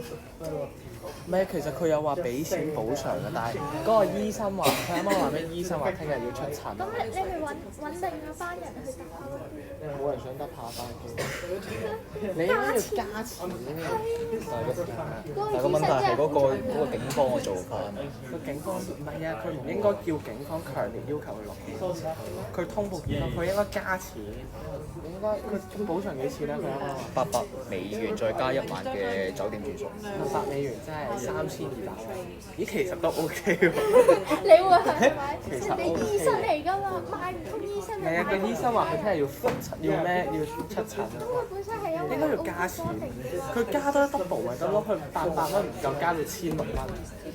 唔係，其實佢有話俾錢補償嘅，但係嗰個醫生話，佢啱啱話咩？醫生話聽日要出診。咁你咪揾定嗰班人去搭下班機？冇人想搭下班機。你應該要加錢。但係個問題係嗰個警方嘅做法。個警方唔係啊，佢唔應該叫警方強烈要求佢落機。佢通報警方，佢應該加錢。應該佢補償幾錢咧？佢啱啱話$800再加1晚嘅酒店住宿。$800真係3200。咦，其實都 OK 喎。你會係咪？其實你醫生嚟㗎嘛，賣唔通醫生。係啊，個醫生話佢聽日要出診。咁佢本身係應該要加錢，佢加多一 double 咪得咯，佢800蚊唔夠加到1600蚊。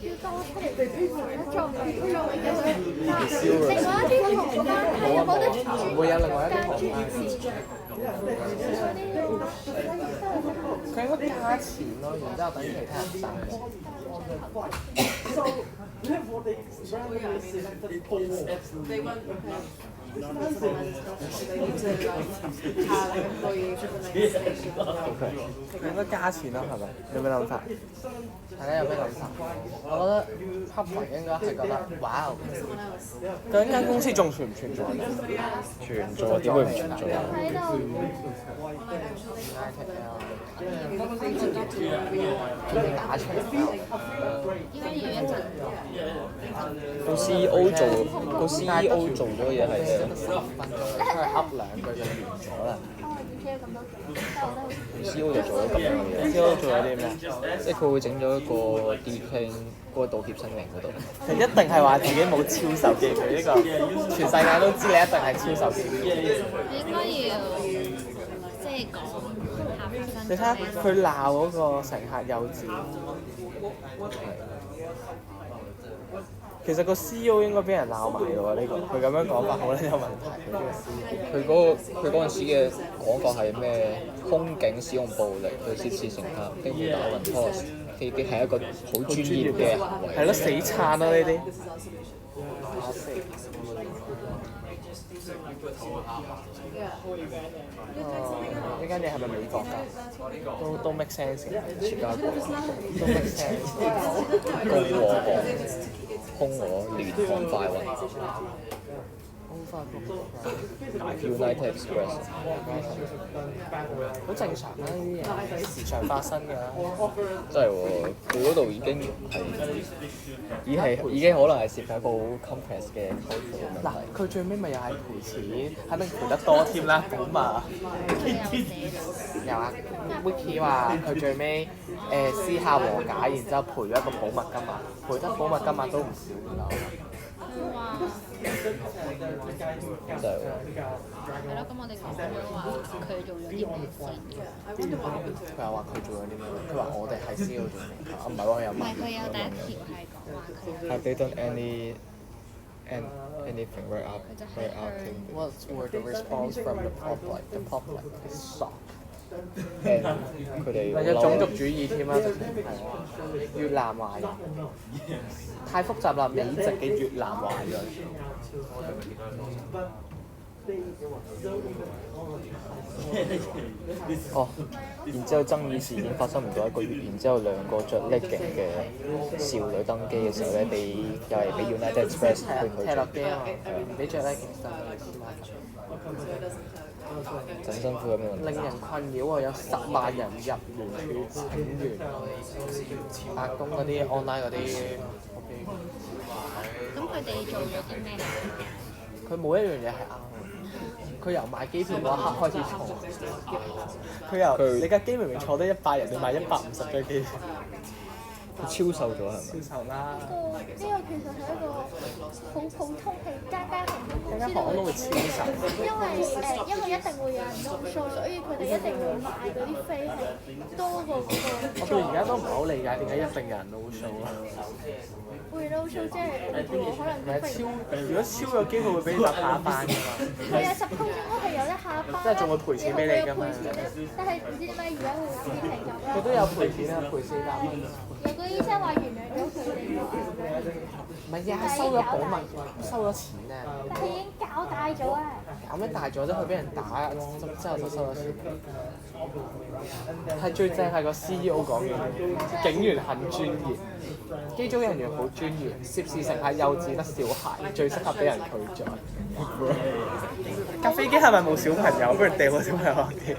要多出嚟作為另外一啲行班係有冇得專會有另外一啲間專行線？佢應該加錢咯，然之後等其他人賺。佢應該加錢咯，係咪？有咩諗法？大家有咩諗法？我覺得 Public 應該係覺得，哇！究竟間公司仲存唔存在？存在點會唔存在啊？喺度。打出嚟。應該要一陣。個 CEO 做咗嘢係佢係噏兩句就完咗啦。CEO 就做咗咁樣嘅嘢。CEO 做咗啲咩？即係佢會整咗一個 declaim 嗰個道歉聲明嗰度。佢一定係話自己冇超授技佢呢個，全世界都知你一定係超授技佢。你應該要即係講下發生。你睇下佢鬧嗰個乘客幼稚。其實個 CEO 應該俾人鬧埋嘅喎，呢個佢咁樣講法好咧有問題。佢嗰陣時嘅講法係咩？空警使用暴力去挾持乘客，並會打暈 pause， 呢啲係一個好專業嘅行為。係咯，死撐咯呢啲。呢間嘢係咪美國㗎？都 make sense 嘅，全家國都 make sense。空我聯航快運 ，United Express， 好正常啦，呢啲嘢時常發生㗎。真係喎，佢嗰度已經可能係涉及一個好 complex 嘅 culture 嘅問題。嗱，佢最尾咪又係賠錢，肯定賠得多添啦，保密。有啊 ，Wiki 話佢最尾私下和解，然之後賠咗一個保密金額，賠得保密金額都唔少㗎。哇！就係係咯，咁我哋講咗話佢做咗啲咩先？佢又話佢做咗啲咩？佢話我哋係先要做咩？啊唔係喎，佢有唔係佢有第一條係講話佢。Have they done anything right after? What were the response from the public? The public is shocked. 佢哋或者種族主義添啦，越南華人太複雜啦，美籍嘅越南華人。哦，然之後爭議事件發生唔到1個月，然之後兩個着 legging 嘅少女登機嘅時候咧，又係俾 United Express 踢落機啊嘛，俾着 legging 真辛苦咁樣。令人困擾喎，有10萬人入聯署請願白宮嗰啲 online 嗰啲。咁佢哋做咗啲咩？佢冇一樣嘢係啱。佢由買機票嗰一刻開始錯。你架機明明坐得100人，你買150張機票。佢超瘦咗係咪？超瘦啦！呢個其實係一個好普通係間航空公司都會超瘦。因為一定會有人撈數，所以佢哋一定會賣嗰啲飛係多過嗰個。我到而家都唔係好理解點解一定有人撈數啊！會撈數即係可能如果超咗機，佢會俾你搭下一班㗎嘛。係啊，suppose應該係有得下一班。即係仲會賠錢俾你㗎嘛？但係唔知點解而家會變成咁啦。佢都有賠錢啊，賠400蚊。有個醫生話原諒咗佢哋㗎。唔係啊，收咗保密，收咗錢啊。但係已經搞大咗啊！搞咩大咗啫？佢俾人打之後就收咗錢。係最正係個 CEO 講嘅，警員很專業，機組人員好專業，涉事乘客幼稚得小孩，最適合俾人拒載。架飛機係咪冇小朋友？不如掉個小朋友落機。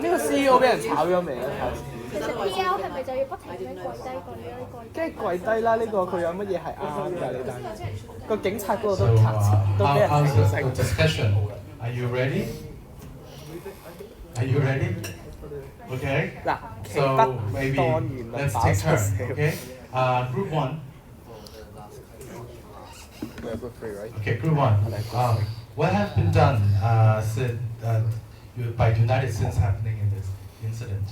呢個 CEO 俾人炒咗未啊？其實 P.L. 係咪就要不停咁跪低跪低跪低？梗係跪低啦！呢個佢有乜嘢係啱㗎？你睇個警察嗰度都俾人How's the discussion? Are you ready? Are you ready? Okay. So maybe let's take turns. Okay. Group 1. We're group 3, right? Okay, group 1. What has been done by United since happening in this incident?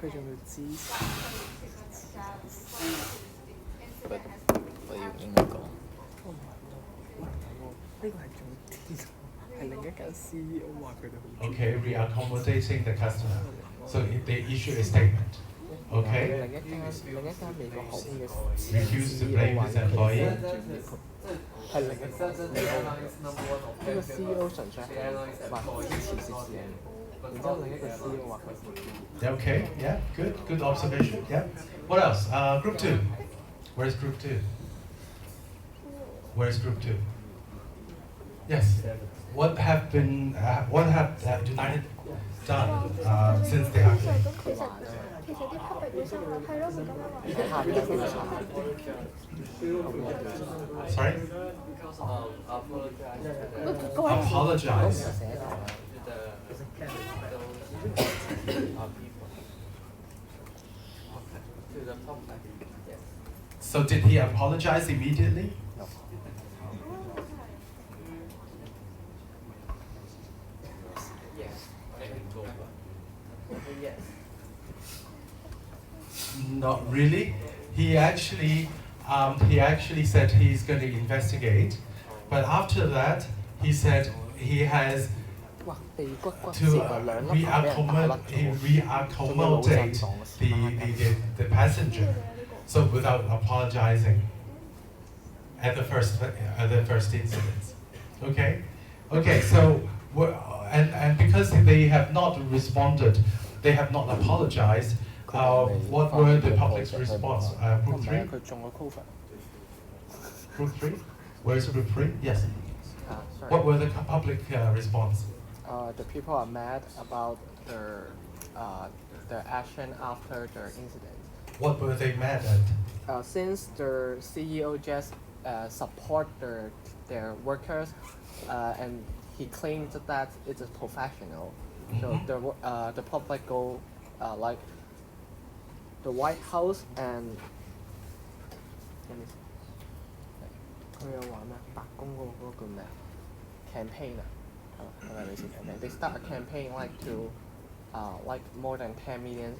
佢仲要支持。我要英文講。哦唔係喎，呢個係重點，係另一間 CEO 話佢哋好。Okay, re-accommodating the customer. So they issue a statement. Okay. 另一間美國航空嘅 Refuse to blame his employee. 係另一間。呢個 CEO 純粹係話支持涉事人，然之後另一個 CEO 話佢。Okay, yeah, good observation. Yeah. What else? Group 2. Where's Group 2? Where's Group 2? Yes. What have United done since they are? 其實啲 public 會收咯，係咯，佢咁樣話。 Sorry? Apologize. So did he apologize immediately? Not really. He actually said he's going to investigate, but after that he said he has to reaccommodate the passenger, so without apologizing at the first incident. Okay, so and because they have not responded, they have not apologized. What were the public's response? Group 3? Group 3? Where's Group 3? Yes. What were the public response? The people are mad about their action after the incident. What were they mad at? Since the CEO just support their workers, and he claimed that it is professional. So the public go like the White House and 佢有話咩？白宮嗰個叫咩啊 ？campaign 啊，係咪類似 campaign？ They start a campaign like to like more than 10 million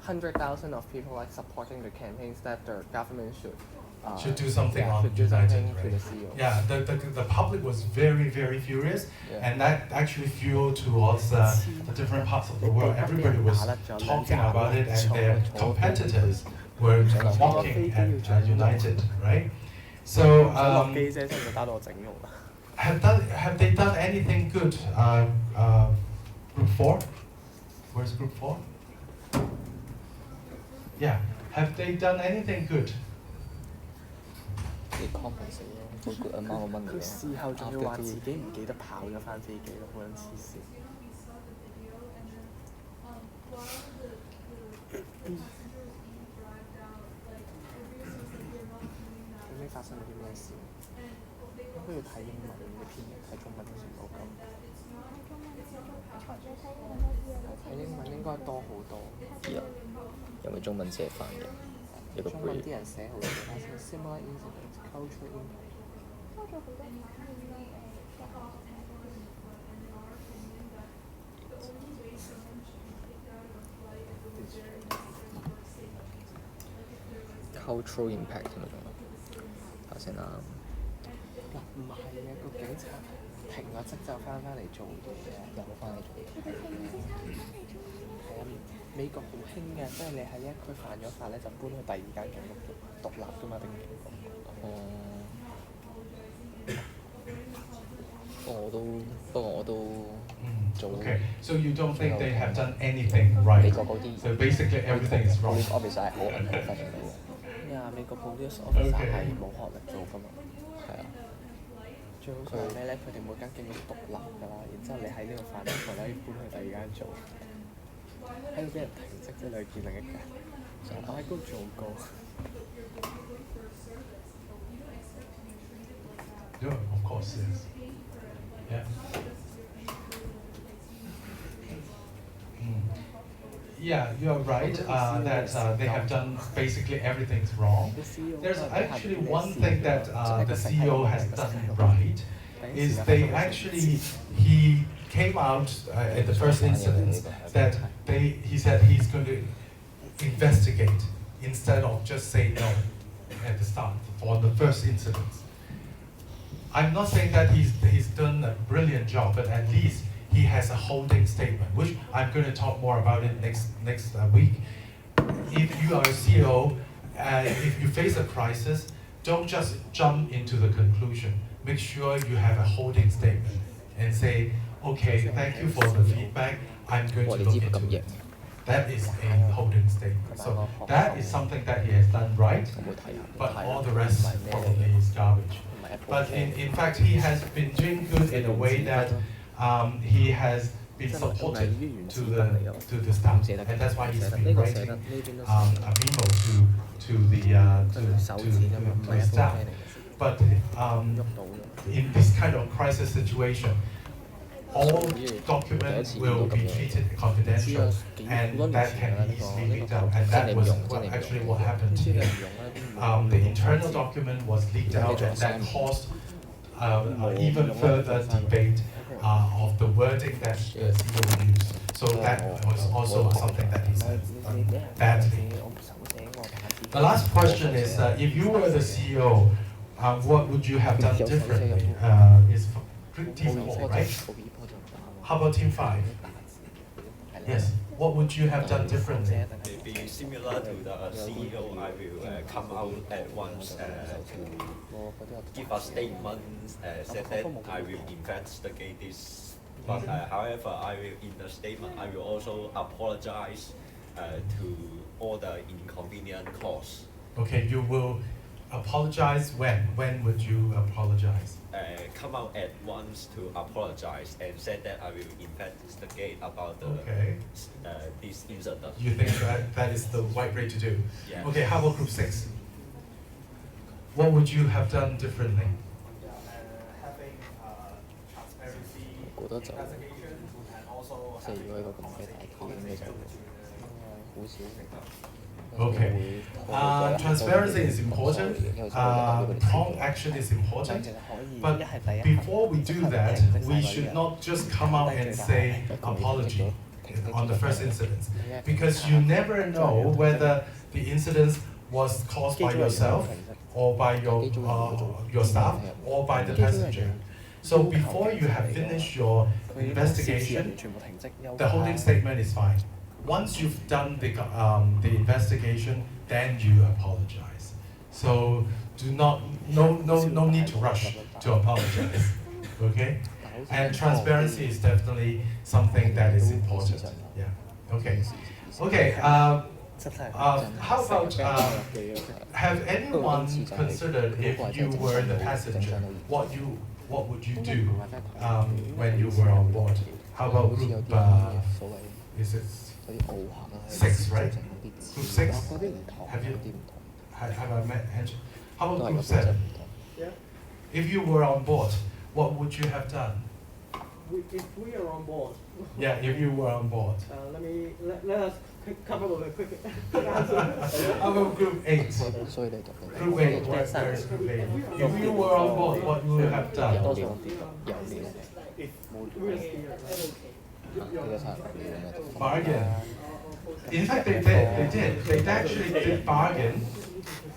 100,000 of people like supporting the campaigns that the government should do something on should do United, something right? to the CEO. Yeah, the public was very, very furious, and that actually fueled towards the different parts of the world. Everybody was talking about it, and their competitors were mocking at United, right? So have they done anything good? Group 4? Where's Group 4? Yeah, have they done anything good? They compensate for good amount of money. 佢事後仲要話自己唔記得跑咗翻飛機咯，好撚黐線。究竟發生咗啲咩事？應該要睇英文嘅篇嘅，睇中文好似冇咁。睇英文應該多好多。因為中文只係翻譯一個 brief。中文啲人寫好多，similar incidents, cultural impact。cultural impact 咁樣，頭先啦。嗱唔係嘅，個警察停咗職就翻嚟做嘢，又翻嚟做嘢。係啊，美國好興嘅，即係你喺一區犯咗法咧，就搬去第二間警局做獨立㗎嘛，定警局。不過我都做。Okay, so you don't think they have done anything right? So basically everything is wrong. Police officer 係好 unprofessional 嘅。美國 police officer 係冇學歷做㗎嘛。係啊。最好就係咩咧？佢哋每間警局獨立㗎啦，然之後你喺呢度犯咗法，你可以搬去第二間做。喺度俾人停職啫，你去見另一間。我喺嗰度做過。Yeah, of course, yes. Yeah. Yeah, you're right that they have done basically everything's wrong. There's actually one thing that the CEO has done right, is he came out at the first incident that he said he's going to investigate instead of just say no at the start for the first incident. I'm not saying that he's done a brilliant job, but at least he has a holding statement, which I'm going to talk more about it next week. If you are a CEO, if you face a crisis, don't just jump into the conclusion. Make sure you have a holding statement and say, okay, thank you for the feedback, I'm going to look into it. That is a holding statement. So that is something that he has done right, but all the rest probably is garbage. But in fact, he has been doing good in a way that he has been supportive to the staff, and that's why he's been writing a memo to the staff. But in this kind of crisis situation, all documents will be treated confidential, and that can be easily leaked out. And that was actually what happened here. The internal document was leaked out, and that caused even further debate of the wording that the CEO used. So that was also something that he said badly. The last question is, if you were the CEO, what would you have done differently? It's team 4, right? How about team 5? Yes. What would you have done differently? Maybe similar to the CEO, I will come out at once to give a statement, said that I will investigate this. But however, I will in the statement I will also apologize to all the inconvenient caused. Okay, you will apologize when? When would you apologize? Come out at once to apologize and said that I will investigate about the this incident. You think that is the right way to do? Yes. Okay, how about group 6? What would you have done differently? Having transparency investigation and also Okay. Transparency is important. Prompt action is important. But before we do that, we should not just come out and say apology on the first incident, because you never know whether the incident was caused by yourself or by your staff or by the passenger. So before you have finished your investigation, the holding statement is fine. Once you've done the investigation, then you apologize. So no need to rush to apologize. Okay? And transparency is definitely something that is important. Yeah. Okay. Okay. How about have anyone considered if you were the passenger, what would you do when you were on board? How about group? Is it 6, right? Group 6? Have I met? How about group 7? Yeah. If you were on board, what would you have done? If we are on board. Yeah, if you were on board. Let us come up with a quick answer. How about group 8? Group 8, where is group 8? If you were on board, what would you have done? Bargain. In fact, they did. They actually did bargain,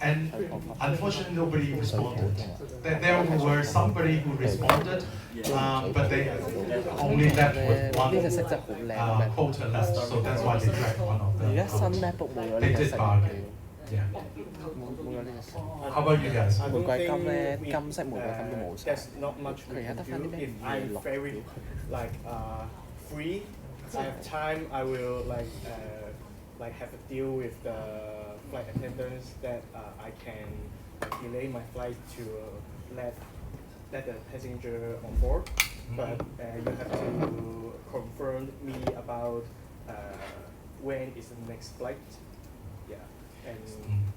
and unfortunately, nobody responded. There were somebody who responded, but they only left with one quota left, so that's why they dragged one of them. They did bargain. Yeah. How about you guys? I don't think there's not much we can do. If I'm very free, I have time, I will have a deal with the flight attendants that I can delay my flight to let the passenger on board. But you have to confirm me about when is the next flight. Yeah,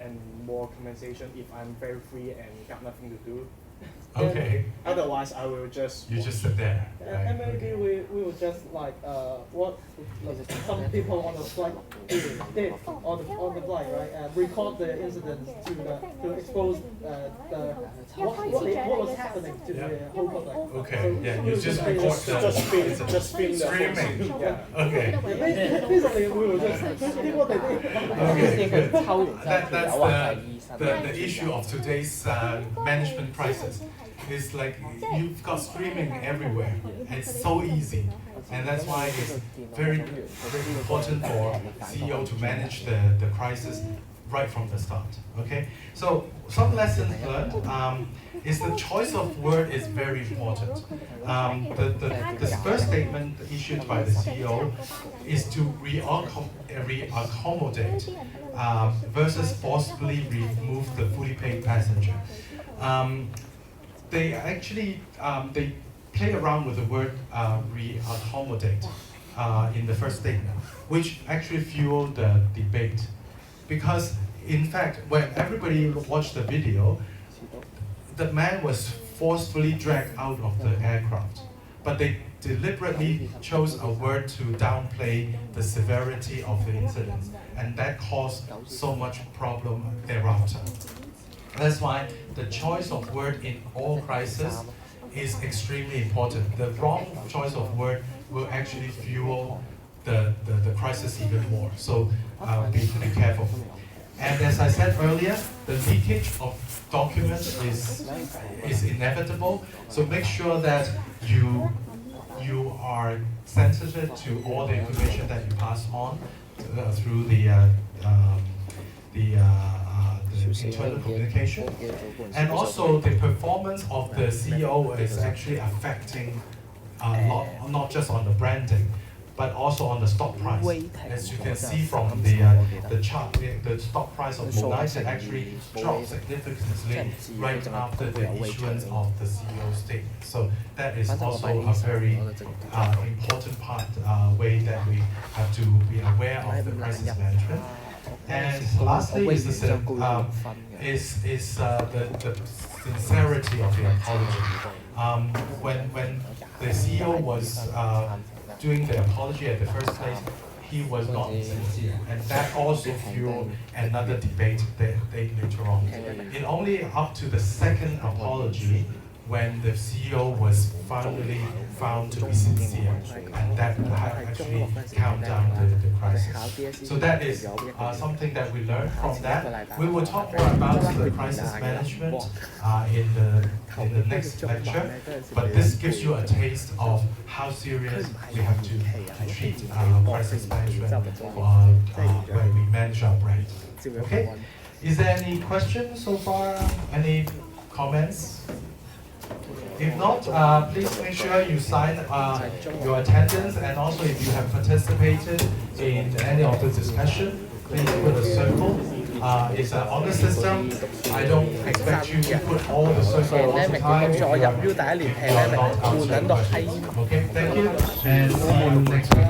and more compensation if I'm very free and got nothing to do. Okay. Otherwise, I will just. You just sit there. Right? And maybe we will just like what some people on the flight did on the flight, right? Record the incidents to expose what was happening to the whole public. Okay. So Yeah. You just record the just film the streaming. Yeah. Okay. Basically, we will just do what they did. Okay. Good. That's the issue of today's management crisis. It's like you've got streaming everywhere. It's so easy, and that's why it's very important for CEO to manage the crisis right from the start. Okay, so some lessons learned is the choice of word is very important. The first statement issued by the CEO is to re-accommodate versus forcibly remove the fully paid passenger. They actually they play around with the word re-accommodate in the first statement, which actually fueled the debate. Because in fact, when everybody watched the video, the man was forcefully dragged out of the aircraft. But they deliberately chose a word to downplay the severity of the incident, and that caused so much problem thereafter. That's why the choice of word in all crises is extremely important. The wrong choice of word will actually fuel the crisis even more. So be careful. And as I said earlier, the leakage of documents is inevitable. So make sure that you are sensitive to all the information that you pass on through the internal communication. And also the performance of the CEO is actually affecting a lot, not just on the branding, but also on the stock price. As you can see from the chart, the stock price of United actually dropped significantly right after the issuance of the CEO statement. So that is also a very important way that we have to be aware of the crisis management. And lastly is the sincerity of the apology. When the CEO was doing the apology at the first place, he was not sincere, and that also fueled another debate later on. It only up to the second apology when the CEO was finally found to be sincere, and that actually calmed down the crisis. So that is something that we learned from that. We will talk more about the crisis management in the next lecture, but this gives you a taste of how serious we have to treat crisis management when we manage our brand. Okay? Is there any questions so far? Any comments? If not, please make sure you sign your attendance, and also if you have participated in any of the discussion, please put a circle. It's on the system. I don't expect you to put all the circles all the time. If you are not answering questions. Okay, thank you, and see you next week.